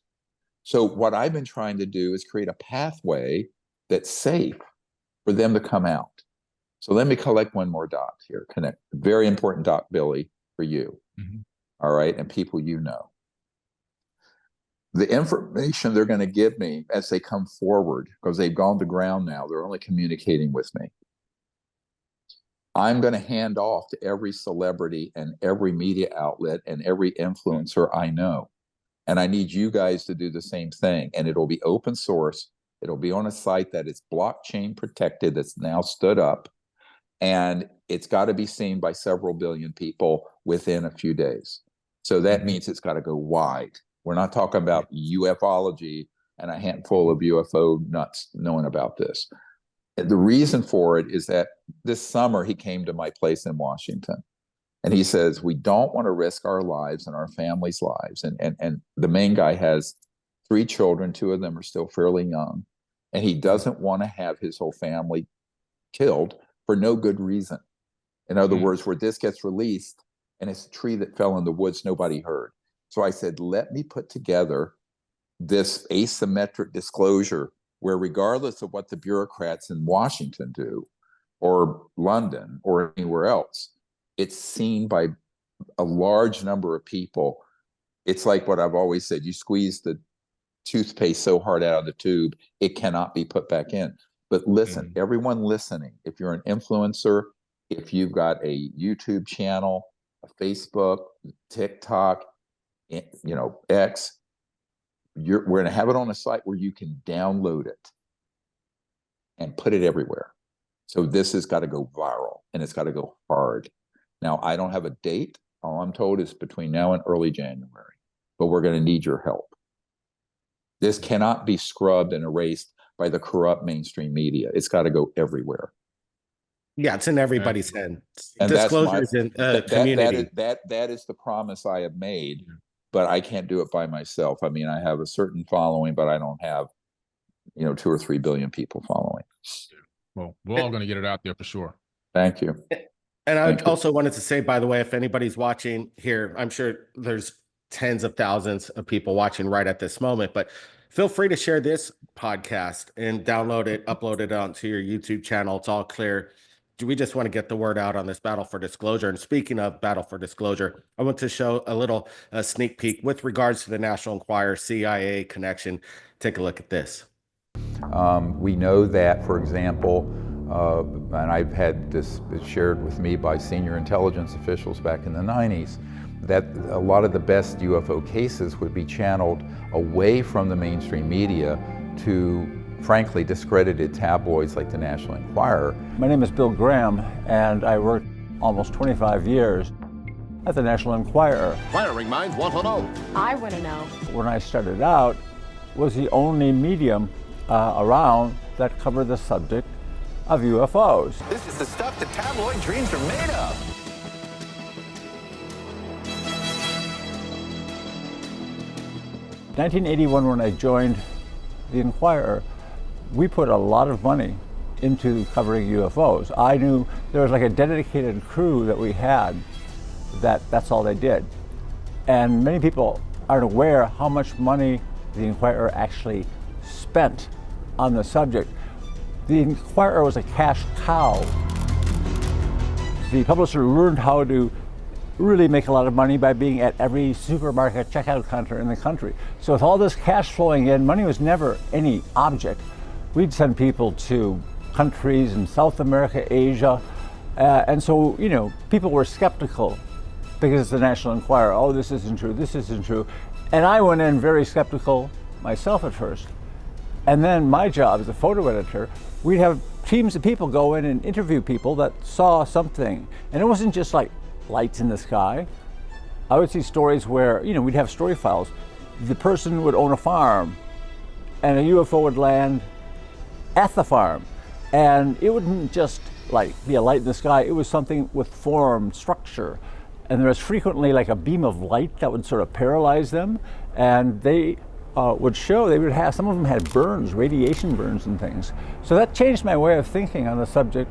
So what I've been trying to do is create a pathway that's safe for them to come out. So let me collect one more dot here, connect. Very important dot, Billy, for you. All right, and people you know. The information they're going to give me as they come forward, because they've gone to ground now, they're only communicating with me. I'm going to hand off to every celebrity and every media outlet and every influencer I know. And I need you guys to do the same thing. And it'll be open source. It'll be on a site that is blockchain protected, that's now stood up. And it's got to be seen by several billion people within a few days. So that means it's got to go wide. We're not talking about ufology and a handful of UFO nuts knowing about this. The reason for it is that this summer he came to my place in Washington, and he says, we don't want to risk our lives and our families' lives. And the main guy has 3 children, 2 of them are still fairly young, and he doesn't want to have his whole family killed for no good reason. In other words, where this gets released and it's a tree that fell in the woods nobody heard. So I said, let me put together this asymmetric disclosure where, regardless of what the bureaucrats in Washington do, or London, or anywhere else, it's seen by a large number of people. It's like what I've always said, you squeeze the toothpaste so hard out of the tube, it cannot be put back in. But listen, everyone listening, if you're an influencer, if you've got a YouTube channel, a Facebook, TikTok, X, we're going to have it on a site where you can download it and put it everywhere. So this has got to go viral, and it's got to go hard. Now, I don't have a date. All I'm told is between now and early January, but we're going to need your help. This cannot be scrubbed and erased by the corrupt mainstream media. It's got to go everywhere. Yeah, it's in everybody's hands. And Disclosures in community. That is the promise I have made, but I can't do it by myself. I mean, I have a certain following, but I don't have, 2 or 3 billion people following. Well, we're all going to get it out there for sure. Thank you. And I also wanted to say, by the way, if anybody's watching here, I'm sure there's tens of thousands of people watching right at this moment, but feel free to share this podcast and download it, upload it onto your YouTube channel. It's all clear. We just want to get the word out on this battle for disclosure. And speaking of battle for disclosure, I want to show a little sneak peek with regards to the National Enquirer CIA connection. Take a look at this. We know that, for example, and I've had this shared with me by senior intelligence officials back in the 90s, that a lot of the best UFO cases would be channeled away from the mainstream media to, frankly, discredited tabloids like the National Enquirer. My name is Bill Graham, and I worked almost 25 years. at the National Enquirer. Firing minds want to know. I want to know. When I started out, was the only medium around that covered the subject of UFOs. This is the stuff that tabloid dreams are made of. In 1981, when I joined the Enquirer, we put a lot of money into covering UFOs. I knew there was like a dedicated crew that we had that's all they did. And many people aren't aware how much money the Enquirer actually spent on the subject. The Enquirer was a cash cow. The publisher learned how to really make a lot of money by being at every supermarket checkout counter in the country. So with all this cash flowing in, money was never any object. We'd send people to countries in South America, Asia, and so, you know, people were skeptical because it's the National Enquirer. Oh, this isn't true, this isn't true. And I went in very skeptical myself at first. And then my job as a photo editor, we'd have teams of people go in and interview people that saw something. And it wasn't just like lights in the sky. I would see stories where, you know, we'd have story files. The person would own a farm and a UFO would land at the farm. And it wouldn't just like be a light in the sky, it was something with form, structure. And there was frequently like a beam of light that would sort of paralyze them. And they would show, they would have, some of them had burns, radiation burns and things. So that changed my way of thinking on the subject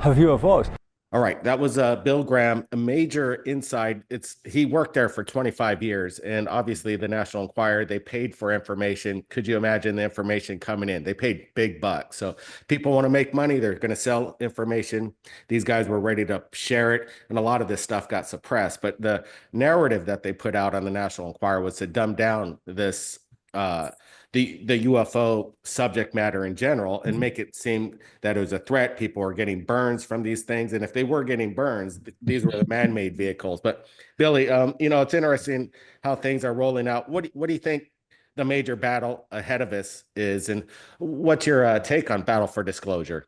of UFOs. All right, that was Bill Graham, a major inside. He worked there for 25 years, and obviously the National Enquirer, they paid for information. Could you imagine the information coming in? They paid big bucks. So people want to make money, they're going to sell information. These guys were ready to share it, and a lot of this stuff got suppressed. But the narrative that they put out on the National Enquirer was to dumb down this the UFO subject matter in general and make it seem that it was a threat. People were getting burns from these things. And if they were getting burns, these were the man-made vehicles. But Billy, you know, it's interesting how things are rolling out. What do you think the major battle ahead of us is? And what's your take on battle for disclosure?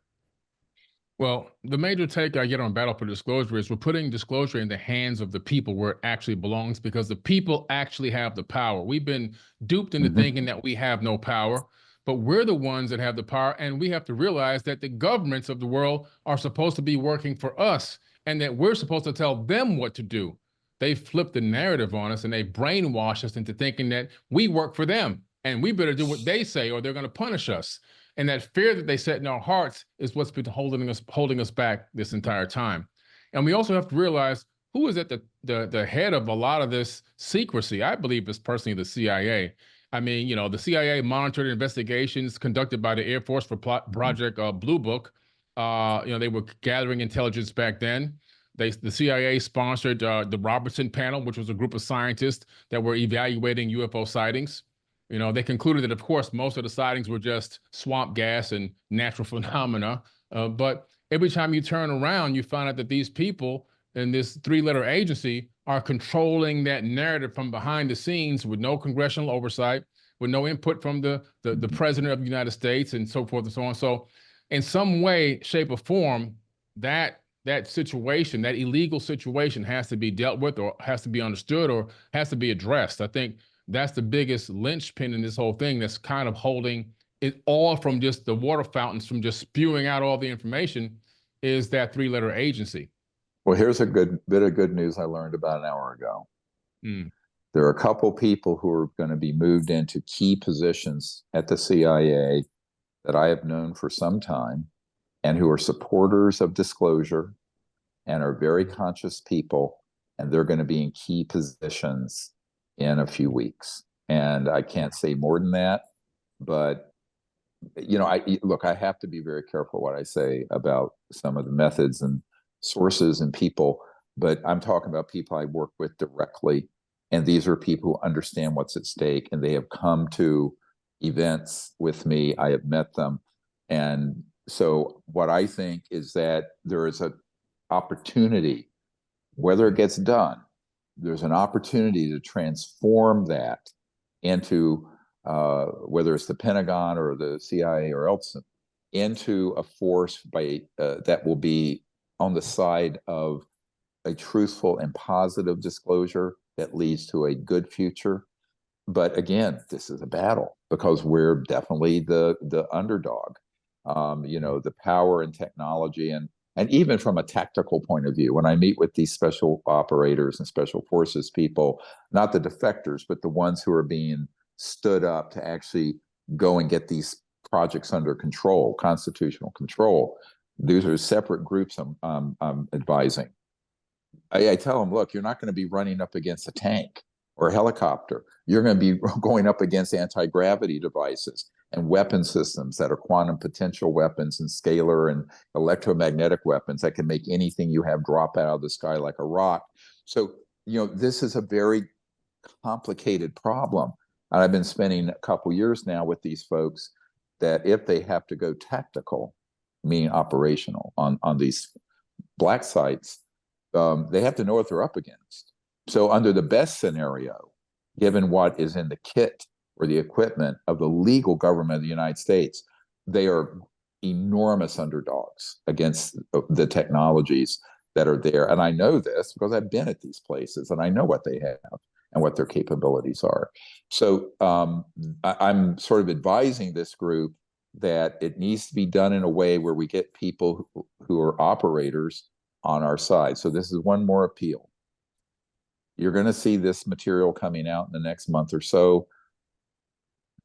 Well, the major take I get on battle for disclosure is we're putting disclosure in the hands of the people where it actually belongs, because the people actually have the power. We've been duped into thinking that we have no power, but we're the ones that have the power. And we have to realize that the governments of the world are supposed to be working for us and that we're supposed to tell them what to do. They flip the narrative on us and they brainwash us into thinking that we work for them and we better do what they say or they're going to punish us. And that fear that they set in our hearts is what's been holding us back this entire time. And we also have to realize who is at the head of a lot of this secrecy. I believe it's personally the CIA. I mean, you know, the CIA monitored investigations conducted by the Air Force for Project Blue Book. You know, they were gathering intelligence back then. The CIA sponsored the Robertson Panel, which was a group of scientists that were evaluating UFO sightings. You know, they concluded that, of course, most of the sightings were just swamp gas and natural phenomena. But every time you turn around, you find out that these people in this three-letter agency are controlling that narrative from behind the scenes with no congressional oversight, with no input from the president of the United States and so forth and so on. So in some way, shape, or form, that situation, that illegal situation has to be dealt with or has to be understood or has to be addressed. I think that's the biggest linchpin in this whole thing that's kind of holding it all from just the water fountains from just spewing out all the information is that three-letter agency. Well, here's a good bit of good news I learned about an hour ago. There are a couple people who are going to be moved into key positions at the CIA that I have known for some time and who are supporters of disclosure and are very conscious people, and they're going to be in key positions in a few weeks. And I can't say more than that, but you know, I have to be very careful what I say about some of the methods and sources and people, but I'm talking about people I work with directly. And these are people who understand what's at stake, and they have come to events with me. I have met them. And so what I think is that there is an opportunity, whether it gets done, there's an opportunity to transform that into, whether it's the Pentagon or the CIA or else, into a force that will be on the side of a truthful and positive disclosure that leads to a good future. But again, this is a battle because we're definitely the underdog. The power and technology, and even from a tactical point of view, when I meet with these special operators and special forces people, not the defectors, but the ones who are being stood up to actually go and get these projects under control, constitutional control. These are separate groups I'm advising. I tell them, look, you're not going to be running up against a tank or a helicopter. You're going to be going up against anti-gravity devices and weapon systems that are quantum potential weapons and scalar and electromagnetic weapons that can make anything you have drop out of the sky like a rock. So, this is a very complicated problem. And I've been spending a couple years now with these folks that if they have to go tactical, meaning operational on these black sites, they have to know what they're up against. So under the best scenario, given what is in the kit or the equipment of the legal government of the United States, they are enormous underdogs against the technologies that are there. And I know this because I've been at these places and I know what they have and what their capabilities are. So I'm sort of advising this group that it needs to be done in a way where we get people who are operators on our side. So this is one more appeal. You're going to see this material coming out in the next month or so.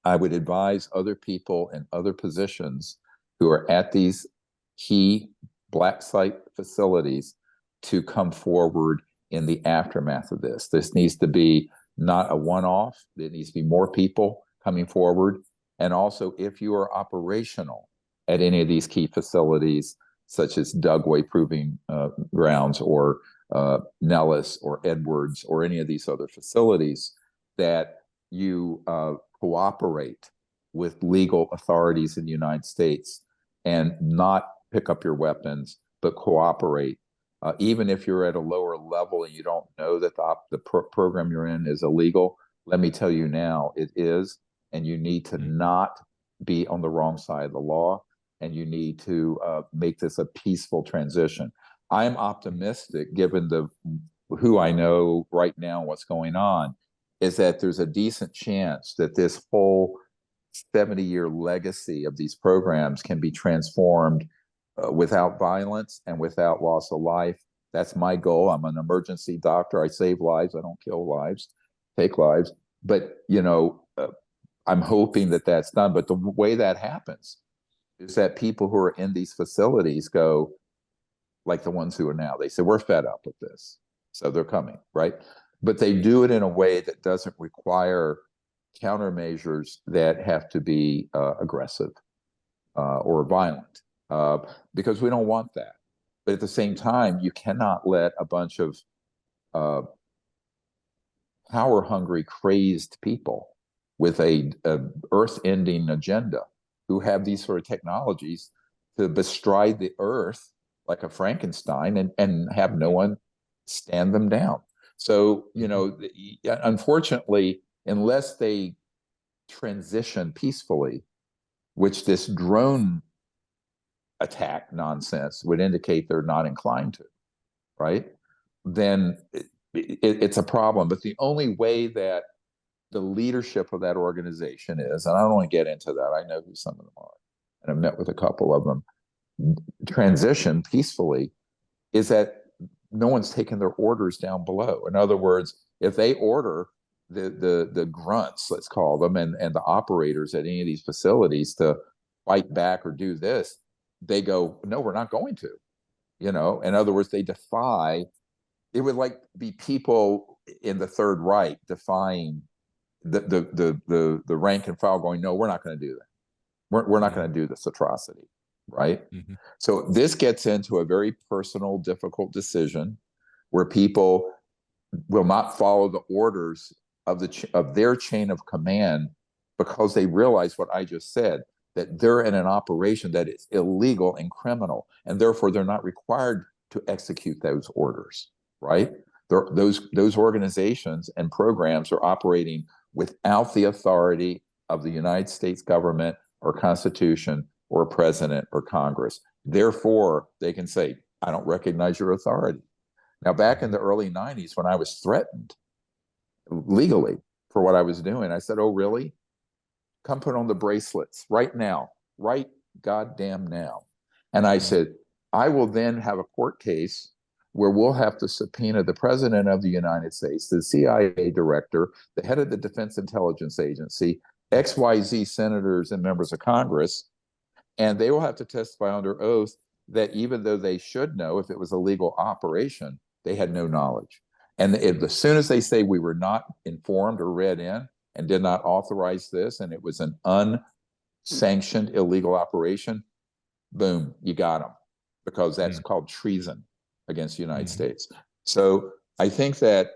I would advise other people in other positions who are at these key black site facilities to come forward in the aftermath of this. This needs to be not a one-off. There needs to be more people coming forward. And also, if you are operational at any of these key facilities, such as Dugway Proving Grounds or Nellis or Edwards or any of these other facilities, that you cooperate with legal authorities in the United States and not pick up your weapons, but cooperate. Even if you're at a lower level and you don't know that the program you're in is illegal, let me tell you now, it is, and you need to not be on the wrong side of the law, and you need to make this a peaceful transition. I am optimistic, given who I know right now, what's going on, is that there's a decent chance that this whole 70-year legacy of these programs can be transformed without violence and without loss of life. That's my goal. I'm an emergency doctor. I save lives. I don't kill lives, take lives. But, I'm hoping that that's done. But the way that happens is that people who are in these facilities go, like the ones who are now, they say, we're fed up with this. So they're coming, right? But they do it in a way that doesn't require countermeasures that have to be aggressive or violent, because we don't want that. But at the same time, you cannot let a bunch of power-hungry, crazed people with a earth-ending agenda who have these sort of technologies to bestride the earth like a Frankenstein and have no one stand them down. So, unfortunately, unless they transition peacefully, which this drone attack nonsense would indicate they're not inclined to, right? Then it's a problem. But the only way that the leadership of that organization is, and I don't want to get into that, I know who some of them are, and I've met with a couple of them, transition peacefully, is that no one's taking their orders down below. In other words, if they order the grunts, let's call them, and the operators at any of these facilities to fight back or do this, they go, no, we're not going to. In other words, they defy. It would be people in the Third Reich defying the rank and file, going, no, we're not going to do that. We're not going to do this atrocity, right? Mm-hmm. So this gets into a very personal, difficult decision where people will not follow the orders of their chain of command because they realize what I just said, that they're in an operation that is illegal and criminal, and therefore they're not required to execute those orders, right? Those organizations and programs are operating without the authority of the United States government or Constitution or president or Congress. Therefore, they can say, I don't recognize your authority. Now, back in the early 90s, when I was threatened legally for what I was doing, I said, oh, really? Come put on the bracelets right now, right goddamn now. And I said, I will then have a court case where we'll have to subpoena the president of the United States, the CIA director, the head of the Defense Intelligence Agency, XYZ senators and members of Congress, and they will have to testify under oath that even though they should know if it was a legal operation, they had no knowledge. And as soon as they say we were not informed or read in and did not authorize this, and it was an unsanctioned illegal operation, boom, you got them, because that's called treason against the United States. So I think that,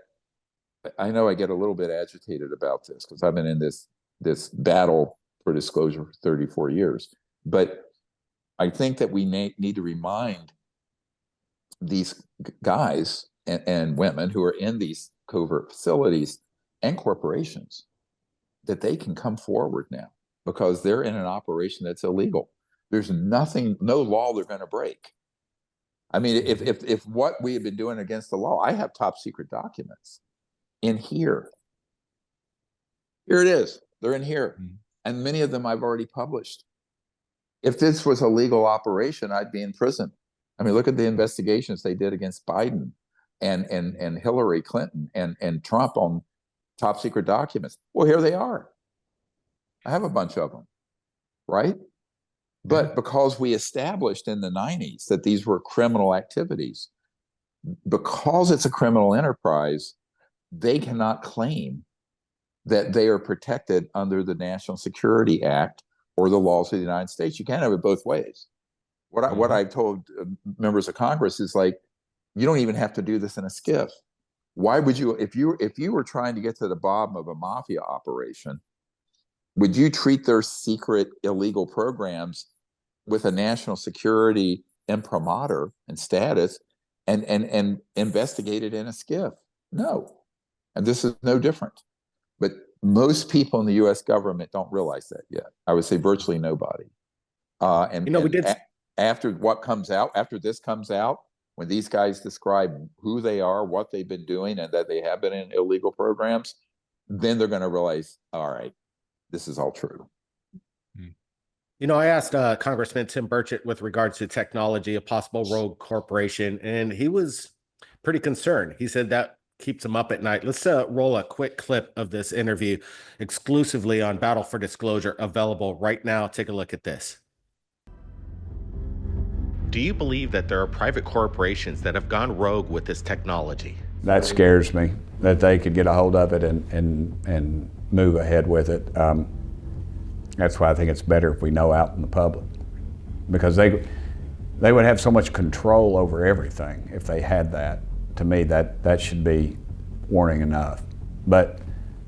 I know I get a little bit agitated about this because I've been in this battle for disclosure for 34 years. But I think that we need to remind these guys and women who are in these covert facilities and corporations that they can come forward now because they're in an operation that's illegal. There's nothing, no law they're going to break. I mean, if what we have been doing against the law, I have top secret documents in here. Here it is. They're in here. And many of them I've already published. If this was a legal operation, I'd be in prison. I mean, look at the investigations they did against Biden and Hillary Clinton and Trump on top secret documents. Well, here they are. I have a bunch of them, right? But because we established in the 90s that these were criminal activities, because it's a criminal enterprise, they cannot claim that they are protected under the National Security Act or the laws of the United States. You can't have it both ways. What I've told members of Congress is like, you don't even have to do this in a skiff. Why would you, if you were trying to get to the bottom of a mafia operation, would you treat their secret illegal programs with a national security imprimatur and status and investigate it in a skiff? No. And this is no different. But most people in the US government don't realize that yet. I would say virtually nobody. After what comes out, after this comes out, when these guys describe who they are, what they've been doing, and that they have been in illegal programs, then they're going to realize, all right, this is all true. You know, I asked Congressman Tim Burchett with regards to technology, a possible rogue corporation, and he was pretty concerned. He said that keeps him up at night. Let's roll a quick clip of this interview exclusively on Battle for Disclosure, available right now. Take a look at this. Do you believe that there are private corporations that have gone rogue with this technology? That scares me, that they could get a hold of it and move ahead with it. That's why I think it's better if we know out in the public, because they would have so much control over everything if they had that. To me, that should be warning enough. But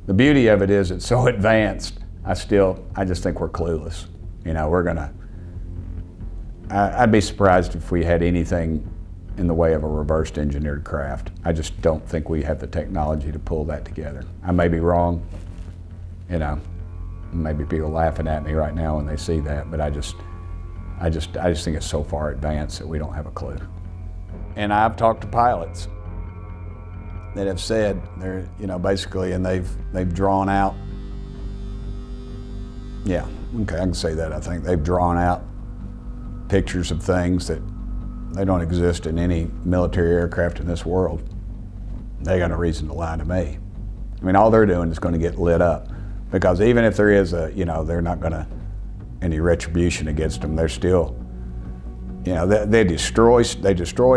the beauty of it is it's so advanced, I just think we're clueless. You know, I'd be surprised if we had anything in the way of a reversed engineered craft. I just don't think we have the technology to pull that together. I may be wrong, you know, maybe people laughing at me right now when they see that, but I just think it's so far advanced that we don't have a clue. And I've talked to pilots that have said they're, you know, basically, and they've drawn out, yeah, okay, I can say that. I think they've drawn out pictures of things that they don't exist in any military aircraft in this world. They got no reason to lie to me. I mean, all they're doing is going to get lit up, because even if there is a, you know, they're not going to any retribution against them. They're still, you know, they destroy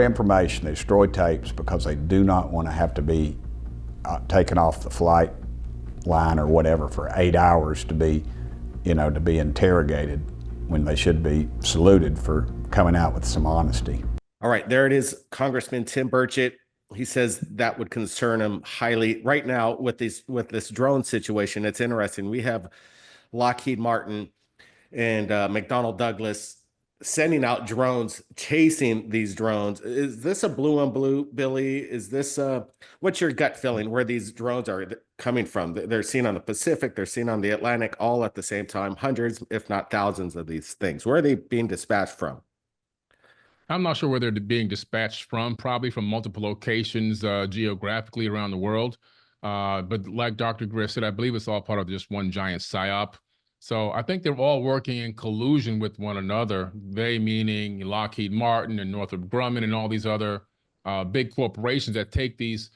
information, they destroy tapes, because they do not want to have to be taken off the flight line or whatever for 8 hours to be, you know, to be interrogated, when they should be saluted for coming out with some honesty. All right, there it is, Congressman Tim Burchett. He says that would concern him highly. Right now, with this drone situation, it's interesting. We have Lockheed Martin and McDonnell Douglas sending out drones, chasing these drones. Is this a blue on blue, Billy? Is this what's your gut feeling where these drones are coming from? They're seen on the Pacific, they're seen on the Atlantic, all at the same time, hundreds, if not thousands of these things. Where are they being dispatched from? I'm not sure where they're being dispatched from, probably from multiple locations geographically around the world. But like Dr. Greer said, I believe it's all part of just one giant psyop. So I think they're all working in collusion with one another. They meaning Lockheed Martin and Northrop Grumman and all these other big corporations that take these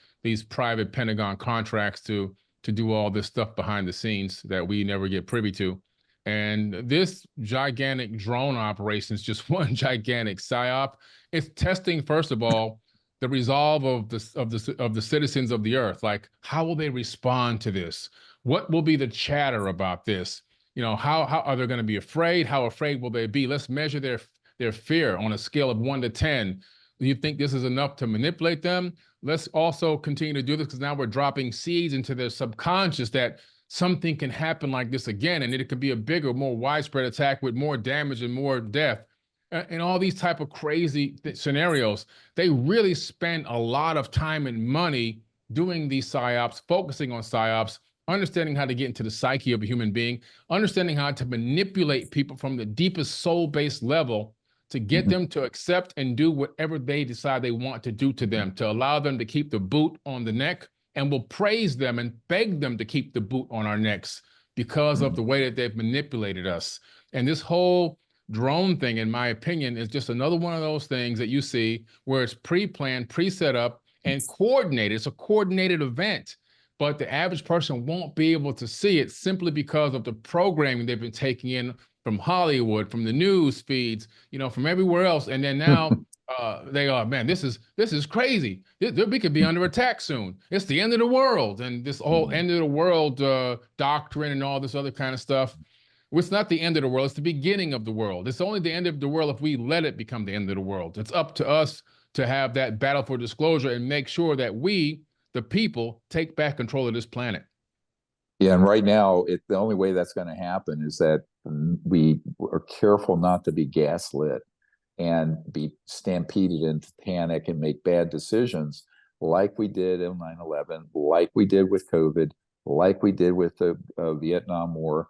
private Pentagon contracts to do all this stuff behind the scenes that we never get privy to. And this gigantic drone operation is just one gigantic psyop. It's testing, first of all, the resolve of the citizens of the earth. Like, how will they respond to this? What will be the chatter about this? You know, how are they going to be afraid? How afraid will they be? Let's measure their fear on a scale of 1 to 10. Do you think this is enough to manipulate them? Let's also continue to do this because now we're dropping seeds into their subconscious that something can happen like this again, and it could be a bigger, more widespread attack with more damage and more death. And all these type of crazy scenarios. They really spend a lot of time and money doing these psyops, focusing on psyops, understanding how to get into the psyche of a human being, understanding how to manipulate people from the deepest soul-based level to get them to accept and do whatever they decide they want to do to them, to allow them to keep the boot on the neck, and will praise them and beg them to keep the boot on our necks because of the way that they've manipulated us. And this whole drone thing, in my opinion, is just another one of those things that you see where it's pre-planned, pre-set up, and coordinated. It's a coordinated event, but the average person won't be able to see it simply because of the programming they've been taking in from Hollywood, from the news feeds, you know, from everywhere else. And then now they are, man, this is crazy. We could be under attack soon. It's the end of the world. And this whole end of the world doctrine and all this other kind of stuff. It's not the end of the world. It's the beginning of the world. It's only the end of the world if we let it become the end of the world. It's up to us to have that battle for disclosure and make sure that we, the people, take back control of this planet. Yeah, and right now, the only way that's going to happen is that we are careful not to be gaslit and be stampeded into panic and make bad decisions like we did in 9/11, like we did with COVID, like we did with the Vietnam War.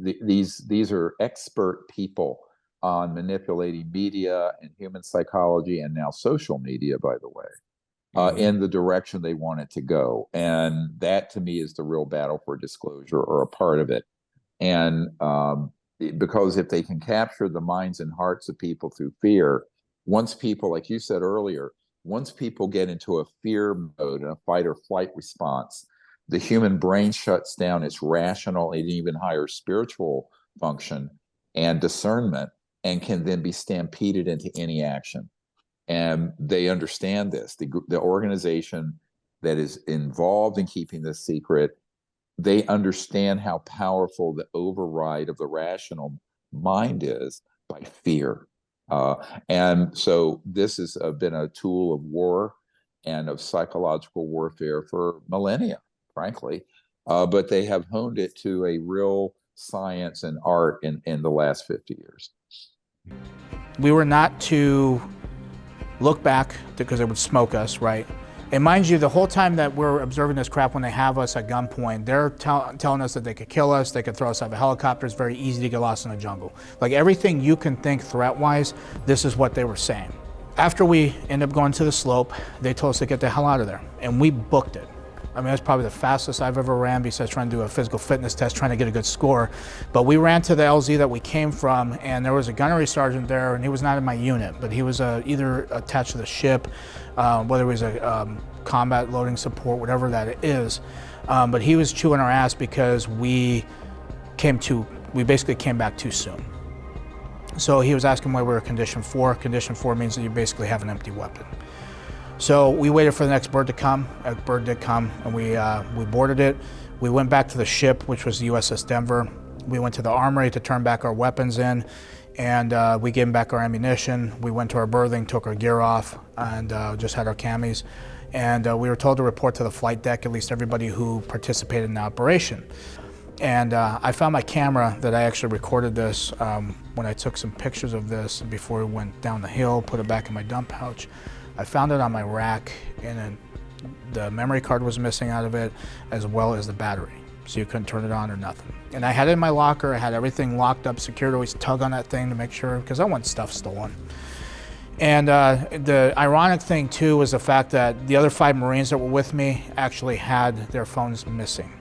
These are expert people on manipulating media and human psychology, and now social media, by the way, in the direction they want it to go. And that, to me, is the real battle for disclosure, or a part of it. And because if they can capture the minds and hearts of people through fear, once people, like you said earlier, once people get into a fear mode and a fight or flight response, the human brain shuts down its rational and even higher spiritual function and discernment, and can then be stampeded into any action. And they understand this. The organization that is involved in keeping this secret, they understand how powerful the override of the rational mind is by fear. And so this has been a tool of war and of psychological warfare for millennia, frankly. But they have honed it to a real science and art in the last 50 years. We were not to look back because it would smoke us, right? And mind you, the whole time that we're observing this crap, when they have us at gunpoint, they're telling us that they could kill us, they could throw us out of a helicopter. It's very easy to get lost in the jungle. Like, everything you can think threat-wise, this is what they were saying. After we end up going to the slope, they told us to get the hell out of there, and we booked it. I mean, that's probably the fastest I've ever ran, besides trying to do a physical fitness test, trying to get a good score. But we ran to the LZ that we came from, and there was a gunnery sergeant there, and he was not in my unit, but he was either attached to the ship, whether it was a combat loading support, whatever that is. But he was chewing our ass because we basically came back too soon. So he was asking why we were condition 4. Condition 4 means that you basically have an empty weapon. So we waited for the next bird to come. A bird did come, and we boarded it. We went back to the ship, which was the USS Denver. We went to the armory to turn back our weapons in, and we gave them back our ammunition. We went to our berthing, took our gear off, and just had our camis. And we were told to report to the flight deck, at least everybody who participated in the operation. And I found my camera that I actually recorded this when I took some pictures of this before we went down the hill, put it back in my dump pouch. I found it on my rack, and then the memory card was missing out of it, as well as the battery. So you couldn't turn it on or nothing. And I had it in my locker. I had everything locked up, secured. Always tug on that thing to make sure, because I want stuff stolen. And the ironic thing too was the fact that the other 5 Marines that were with me actually had their phones missing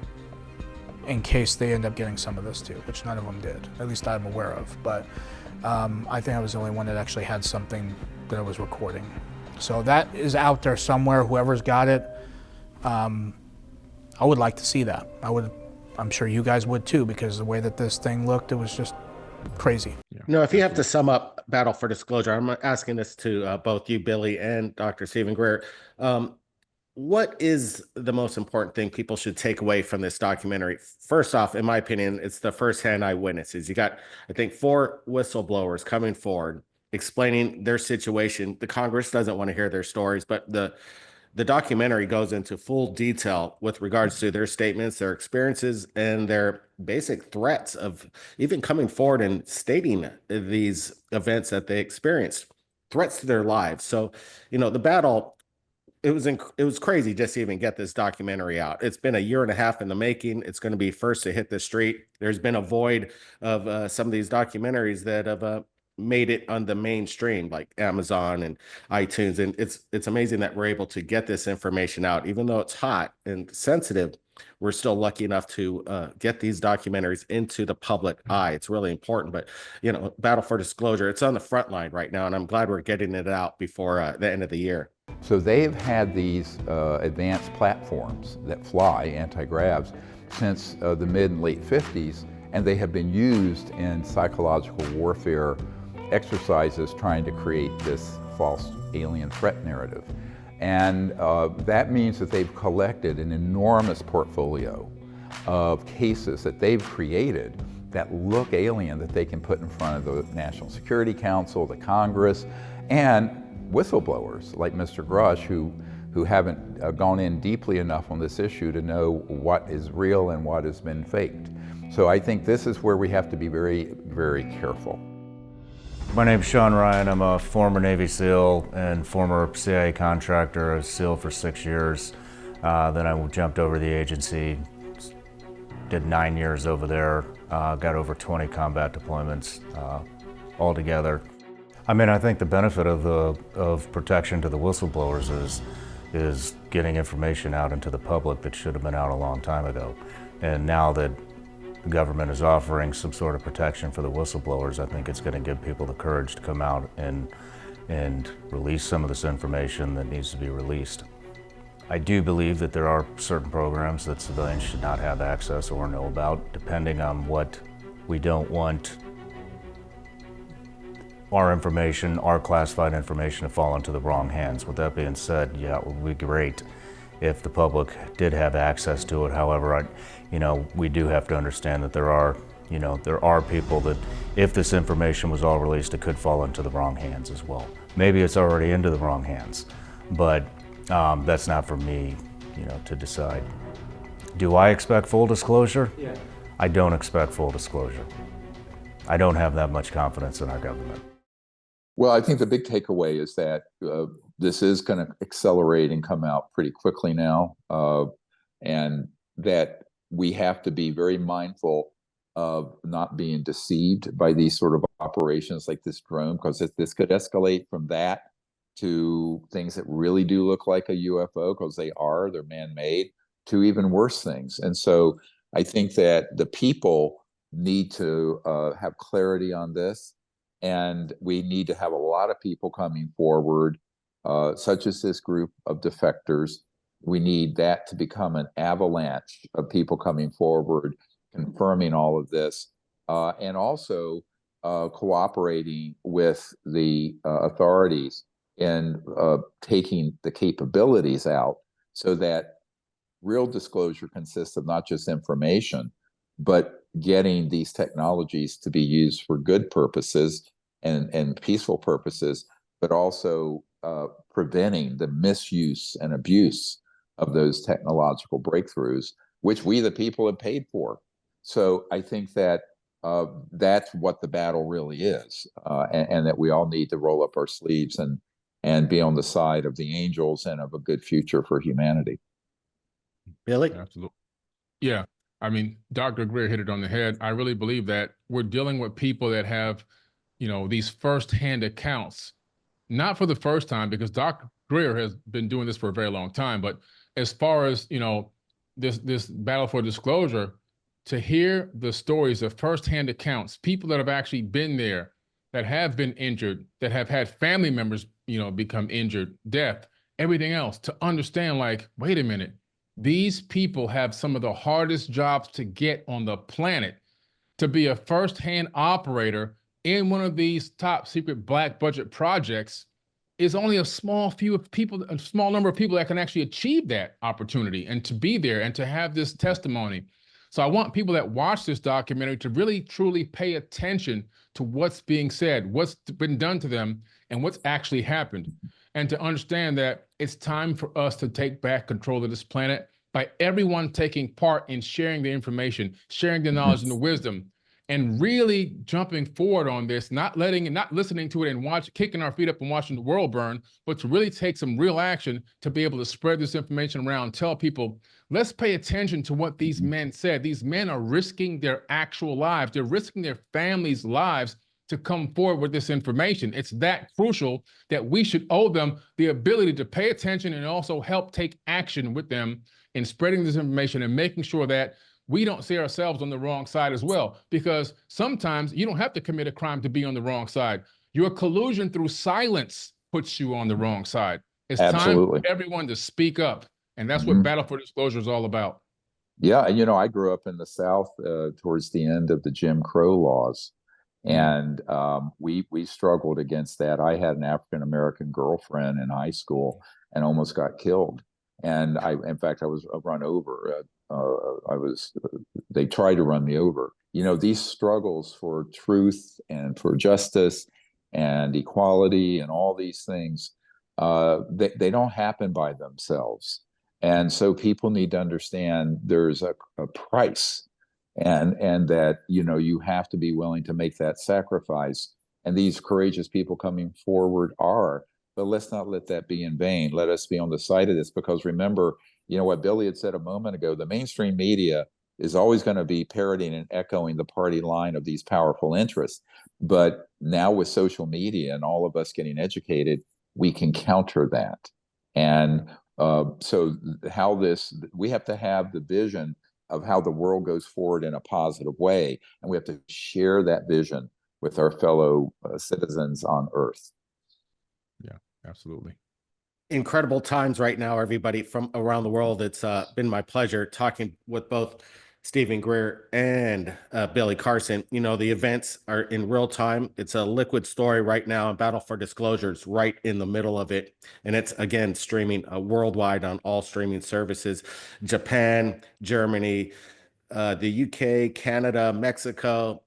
in case they end up getting some of this too, which none of them did, at least I'm aware of. But I think I was the only one that actually had something that I was recording. So that is out there somewhere, whoever's got it. I would like to see that. I'm sure you guys would too, because the way that this thing looked, it was just crazy. Yeah. No, if you have to sum up Battle for Disclosure, I'm asking this to both you, Billy, and Dr. Stephen Greer. What is the most important thing people should take away from this documentary? First off, in my opinion, it's the firsthand eyewitnesses. You got, I think, 4 whistleblowers coming forward, explaining their situation. The Congress doesn't want to hear their stories, but the documentary goes into full detail with regards to their statements, their experiences, and their basic threats of even coming forward and stating these events that they experienced, threats to their lives. So, you know, the battle, it was crazy just to even get this documentary out. It's been a year and a half in the making. It's going to be first to hit the street. There's been a void of some of these documentaries that have made it on the mainstream, like Amazon and iTunes. And it's amazing that we're able to get this information out, even though it's hot and sensitive. We're still lucky enough to get these documentaries into the public eye. It's really important. But, you know, Battle for Disclosure, it's on the front line right now, and I'm glad we're getting it out before the end of the year. So they've had these advanced platforms that fly, anti-gravs, since the mid and late 50s, and they have been used in psychological warfare exercises trying to create this false alien threat narrative. And that means that they've collected an enormous portfolio of cases that they've created that look alien, that they can put in front of the National Security Council, the Congress, and whistleblowers like Mr. Grush, who haven't gone in deeply enough on this issue to know what is real and what has been faked. So I think this is where we have to be very, very careful. My name's Sean Ryan. I'm a former Navy SEAL and former CIA contractor. I was SEAL for 6 years. Then I jumped over the agency, did 9 years over there, got over 20 combat deployments altogether. I mean, I think the benefit of protection to the whistleblowers is getting information out into the public that should have been out a long time ago. And now that the government is offering some sort of protection for the whistleblowers, I think it's going to give people the courage to come out and release some of this information that needs to be released. I do believe that there are certain programs that civilians should not have access or know about, depending on what we don't want our information, our classified information, to fall into the wrong hands. With that being said, yeah, it would be great if the public did have access to it. However, we do have to understand that there are people that, if this information was all released, it could fall into the wrong hands as well. Maybe it's already into the wrong hands, but that's not for me, to decide. Do I expect full disclosure? Yeah. I don't expect full disclosure. I don't have that much confidence in our government. Well, I think the big takeaway is that this is going to accelerate and come out pretty quickly now, and that we have to be very mindful of not being deceived by these sort of operations like this drone, because this could escalate from that to things that really do look like a UFO, because they're man-made, to even worse things. And so I think that the people need to have clarity on this, and we need to have a lot of people coming forward, such as this group of defectors. We need that to become an avalanche of people coming forward, confirming all of this, and also cooperating with the authorities in taking the capabilities out, so that real disclosure consists of not just information, but getting these technologies to be used for good purposes and peaceful purposes, but also preventing the misuse and abuse of those technological breakthroughs, which we the people have paid for. So I think that that's what the battle really is, and that we all need to roll up our sleeves and be on the side of the angels and of a good future for humanity. Billy? Absolutely. Yeah. I mean, Dr. Greer hit it on the head. I really believe that we're dealing with people that have, these firsthand accounts not for the first time, because Doc Greer has been doing this for a very long time, but as far as, you know, this battle for disclosure, to hear the stories of firsthand accounts, people that have actually been there, that have been injured, that have had family members, you know, become injured, death, everything else, to understand, like, wait a minute, these people have some of the hardest jobs to get on the planet. To be a firsthand operator in one of these top secret black budget projects is only a small few of people, a small number of people that can actually achieve that opportunity and to be there and to have this testimony. So I want people that watch this documentary to really, truly pay attention to what's being said, what's been done to them, and what's actually happened. And to understand that it's time for us to take back control of this planet by everyone taking part in sharing the information, sharing the knowledge and the wisdom, and really jumping forward on this, not listening to it and kicking our feet up and watching the world burn, but to really take some real action to be able to spread this information around, tell people, let's pay attention to what these men said. These men are risking their actual lives. They're risking their families' lives to come forward with this information. It's that crucial that we should owe them the ability to pay attention and also help take action with them in spreading this information and making sure that we don't see ourselves on the wrong side as well. Because sometimes you don't have to commit a crime to be on the wrong side. Your collusion through silence puts you on the wrong side. It's Absolutely. time for everyone to speak up. And that's what Battle for Disclosure is all about. Yeah, and you know, I grew up in the South towards the end of the Jim Crow laws, and we struggled against that. I had an African-American girlfriend in high school and almost got killed. And in fact, I was run over. They tried to run me over. You know, these struggles for truth and for justice and equality and all these things, they don't happen by themselves. And so people need to understand there's a price, and that, you know, you have to be willing to make that sacrifice. And these courageous people coming forward are. But let's not let that be in vain. Let us be on the side of this, because remember, you know, what Billy had said a moment ago, the mainstream media is always going to be parroting and echoing the party line of these powerful interests. But now with social media and all of us getting educated, we can counter that. And so we have to have the vision of how the world goes forward in a positive way. And we have to share that vision with our fellow citizens on Earth. Yeah, absolutely. Incredible times right now, everybody from around the world. It's been my pleasure talking with both Stephen Greer and Billy Carson. You know, the events are in real time. It's a liquid story right now, and Battle for Disclosure is right in the middle of it. And it's, again, streaming worldwide on all streaming services: Japan, Germany, the UK, Canada, Mexico,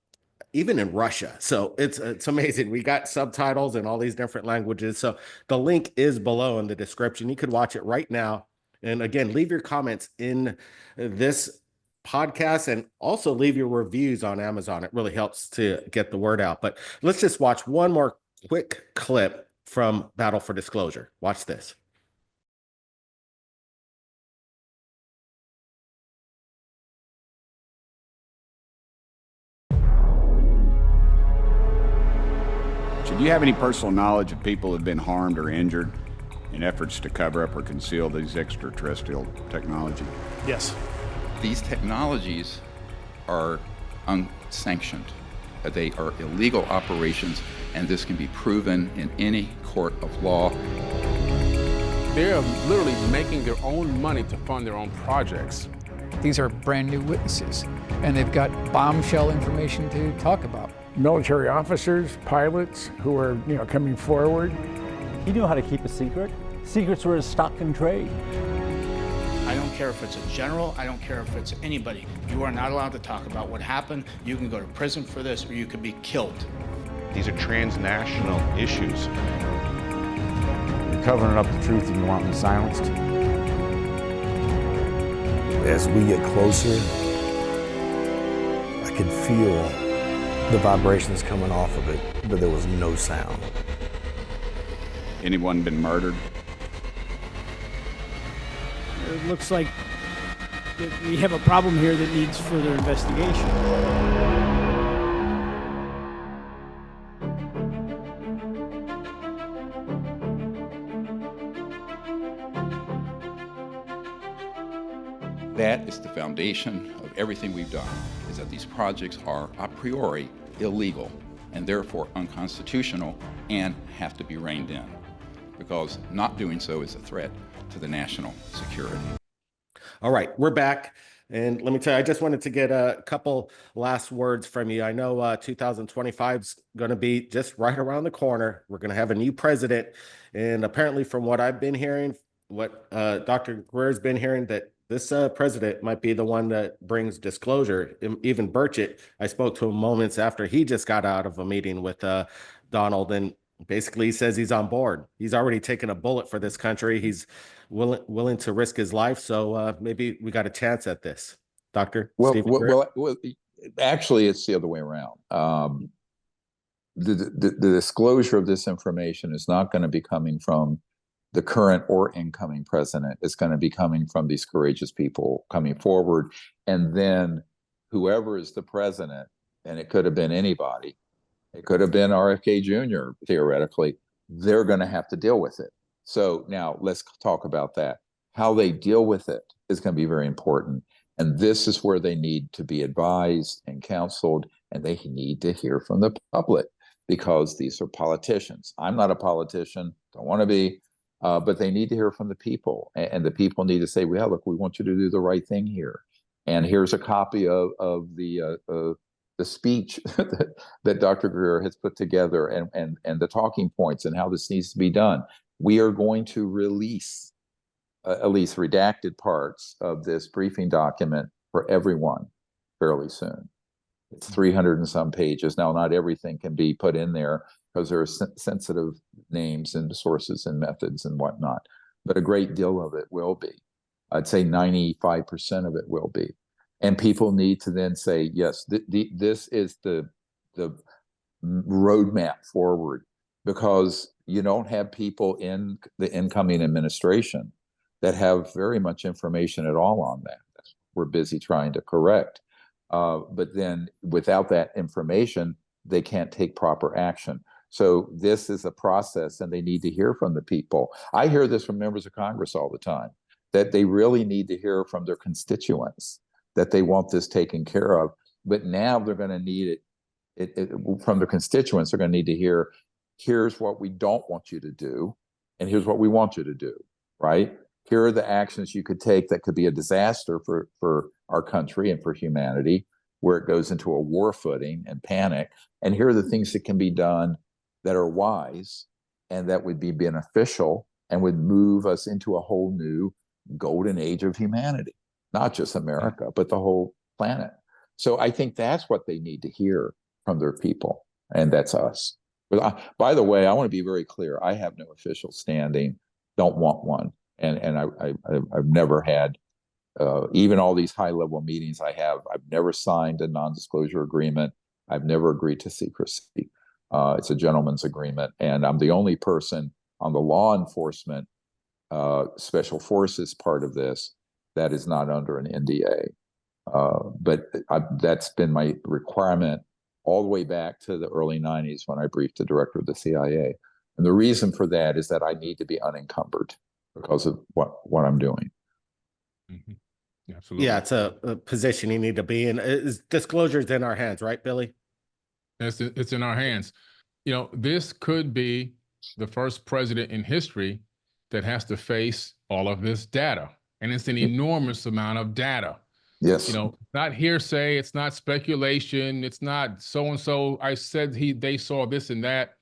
even in Russia. So it's amazing. We got subtitles in all these different languages. So the link is below in the description. You could watch it right now. And again, leave your comments in this podcast and also leave your reviews on Amazon. It really helps to get the word out. But let's just watch one more quick clip from Battle for Disclosure. Watch this. Do you have any personal knowledge of people who have been harmed or injured in efforts to cover up or conceal these extraterrestrial technology? Yes. These technologies are unsanctioned. They are illegal operations, and this can be proven in any court of law. They're literally making their own money to fund their own projects. These are brand new witnesses, and they've got bombshell information to talk about. Military officers, pilots who are, you know, coming forward. He knew how to keep a secret. Secrets were his stock and trade. I don't care if it's a general, I don't care if it's anybody. You are not allowed to talk about what happened. You can go to prison for this, or you could be killed. These are transnational issues. You're covering up the truth and you want me silenced. As we get closer, I could feel the vibrations coming off of it, but there was no sound. Anyone been murdered? It looks like we have a problem here that needs further investigation. That is the foundation of everything we've done, is that these projects are a priori illegal and therefore unconstitutional and have to be reined in, because not doing so is a threat to the national security. All right, we're back. And let me tell you, I just wanted to get a couple last words from you. I know 2025 is going to be just right around the corner. We're going to have a new president. And apparently from what I've been hearing, what Dr. Greer's been hearing, that this president might be the one that brings disclosure. Even Burchett, I spoke to him moments after he just got out of a meeting with Donald, and basically he says he's on board. He's already taken a bullet for this country. He's willing to risk his life. So maybe we got a chance at this. Dr. Stephen Greer? Well, actually, it's the other way around. The disclosure of this information is not going to be coming from the current or incoming president. It's going to be coming from these courageous people coming forward. And then whoever is the president, and it could have been anybody, it could have been RFK Jr., theoretically, they're going to have to deal with it. So now let's talk about that. How they deal with it is going to be very important. And this is where they need to be advised and counseled, and they need to hear from the public, because these are politicians. I'm not a politician, don't want to be, but they need to hear from the people. And the people need to say, well, look, we want you to do the right thing here. And here's a copy of the speech that Dr. Greer has put together, and the talking points and how this needs to be done. We are going to release at least redacted parts of this briefing document for everyone fairly soon. It's 300 and some pages. Now, not everything can be put in there because there are sensitive names and sources and methods and whatnot, but a great deal of it will be. I'd say 95% of it will be. And people need to then say, yes, this is the roadmap forward, because you don't have people in the incoming administration that have very much information at all on that. We're busy trying to correct. But then without that information, they can't take proper action. So this is a process, and they need to hear from the people. I hear this from members of Congress all the time, that they really need to hear from their constituents, that they want this taken care of. But now they're going to need it from their constituents. They're going to need to hear, here's what we don't want you to do, and here's what we want you to do, right? Here are the actions you could take that could be a disaster for our country and for humanity, where it goes into a war footing and panic. And here are the things that can be done that are wise and that would be beneficial and would move us into a whole new golden age of humanity, not just America, but the whole planet. So I think that's what they need to hear from their people, and that's us. But by the way, I want to be very clear. I have no official standing, don't want one. And I've never had, even all these high-level meetings I've never signed a non-disclosure agreement. I've never agreed to secrecy. It's a gentleman's agreement, and I'm the only person on the law enforcement special forces part of this that is not under an NDA. But that's been my requirement all the way back to the early 90s when I briefed the director of the CIA. And the reason for that is that I need to be unencumbered because of what I'm doing. Mm-hmm. Absolutely. Yeah, it's a position you need to be in. Disclosure's in our hands, right, Billy? It's in our hands. You know, this could be the first president in history that has to face all of this data. And it's an enormous amount of data. Yes. You know, not hearsay, it's not speculation, it's not so-and-so, I said they saw this and that.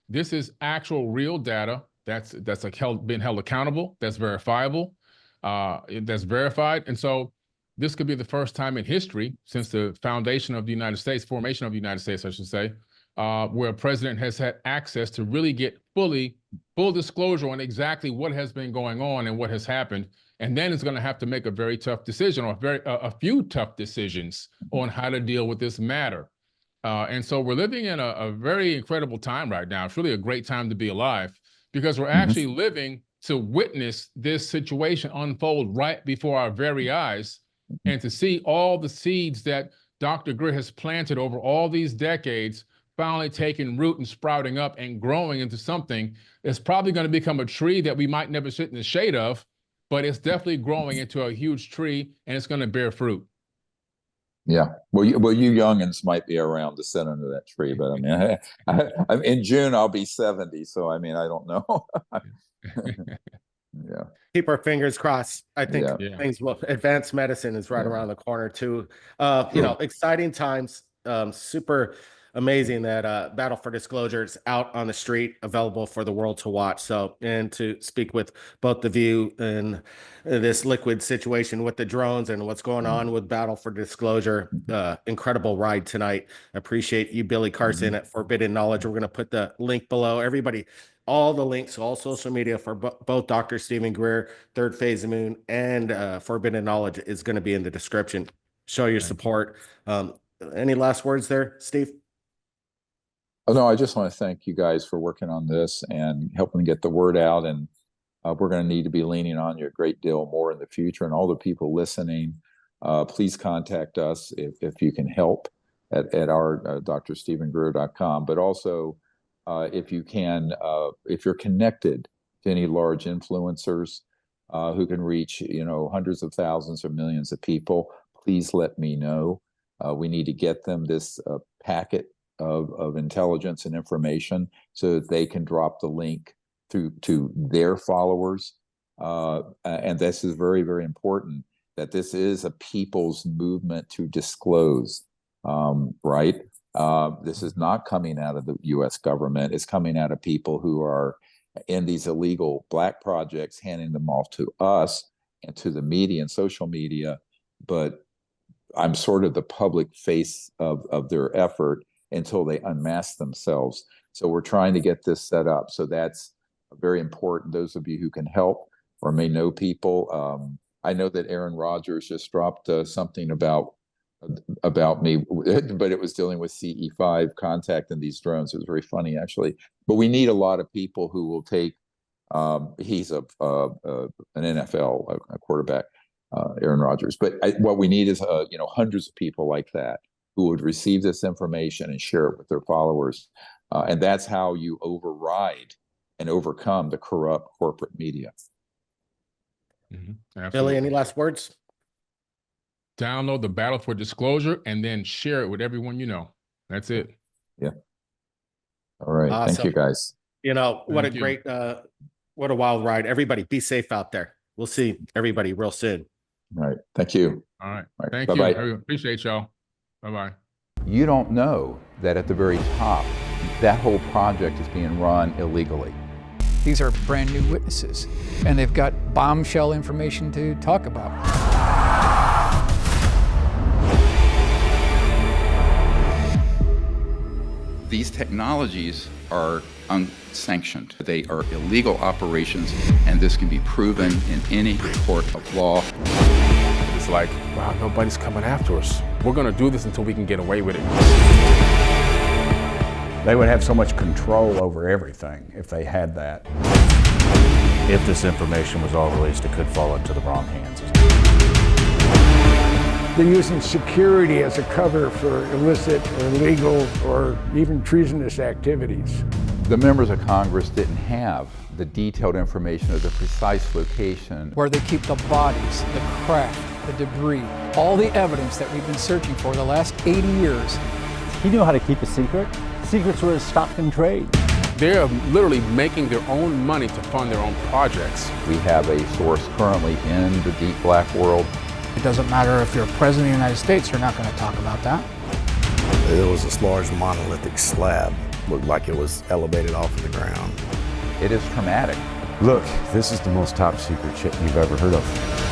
This is actual real data that's been held accountable, that's verifiable, that's verified. And so this could be the first time in history since the foundation of the United States, formation of the United States, I should say, where a president has had access to really get full disclosure on exactly what has been going on and what has happened. And then it's going to have to make a very tough decision, or a few tough decisions on how to deal with this matter. And so we're living in a very incredible time right now. It's really a great time to be alive, because we're actually living to witness this situation unfold right before our very eyes, and to see all the seeds that Dr. Greer has planted over all these decades finally taking root and sprouting up and growing into something that's probably going to become a tree that we might never sit in the shade of, but it's definitely growing into a huge tree, and it's going to bear fruit. Yeah. Well, you youngins might be around to sit under that tree, but I mean, in June I'll be 70, so I mean, I don't know. Yeah. Keep our fingers crossed. I think things will. Advanced medicine is right around the corner too. You know, exciting times. Super amazing that Battle for Disclosure is out on the street, available for the world to watch. So, and to speak with both of you in this liquid situation with the drones and what's going on with Battle for Disclosure. Incredible ride tonight. Appreciate you, Billy Carson at Forbidden Knowledge. We're going to put the link below. Everybody, all the links, all social media for both Dr. Stephen Greer, Third Phase of Moon, and Forbidden Knowledge is going to be in the description. Show your support. Any last words there, Steve? Oh, no, I just want to thank you guys for working on this and helping get the word out. And we're going to need to be leaning on you a great deal more in the future. And all the people listening, please contact us if you can help at our drstephengreer.com. But also, if you can, if you're connected to any large influencers who can reach, you know, hundreds of thousands or millions of people, please let me know. We need to get them this packet of intelligence and information so that they can drop the link to their followers. And this is very, very important, that this is a people's movement to disclose, right? This is not coming out of the US government. It's coming out of people who are in these illegal black projects, handing them off to us and to the media and social media. But I'm sort of the public face of their effort until they unmask themselves. So we're trying to get this set up. So that's very important. Those of you who can help or may know people. I know that Aaron Rodgers just dropped something about me, but it was dealing with CE5 contacting these drones. It was very funny, actually. But we need a lot of people who will take, he's an NFL a quarterback, Aaron Rodgers. But what we need is, you know, hundreds of people like that who would receive this information and share it with their followers. And that's how you override and overcome the corrupt corporate media. Billy, any last words? Download the Battle for Disclosure and then share it with everyone you know. That's it. Yeah. All right. Awesome. Thank you, guys. You know, what a great, what a wild ride. Everybody be safe out there. We'll see everybody real soon. All right. Thank you. All right. All right. Thank Bye-bye. you. Appreciate y'all. Bye-bye. You don't know that at the very top, that whole project is being run illegally. These are brand new witnesses, and they've got bombshell information to talk about. These technologies are unsanctioned. They are illegal operations, and this can be proven in any court of law. It's like, wow, nobody's coming after us. We're gonna do this until we can get away with it. They would have so much control over everything if they had that. If this information was all released, it could fall into the wrong hands. They're using security as a cover for illicit or illegal or even treasonous activities. The members of Congress didn't have the detailed information of the precise location. Where they keep the bodies, the craft, the debris, all the evidence that we've been searching for the last 80 years. He knew how to keep a secret. Secrets were his stock and trade. They're literally making their own money to fund their own projects. We have a source currently in the deep black world. It doesn't matter if you're president of the United States, you're not going to talk about that. There was this large monolithic slab. Looked like it was elevated off of the ground. It is traumatic. Look, this is the most top secret shit you've ever heard of.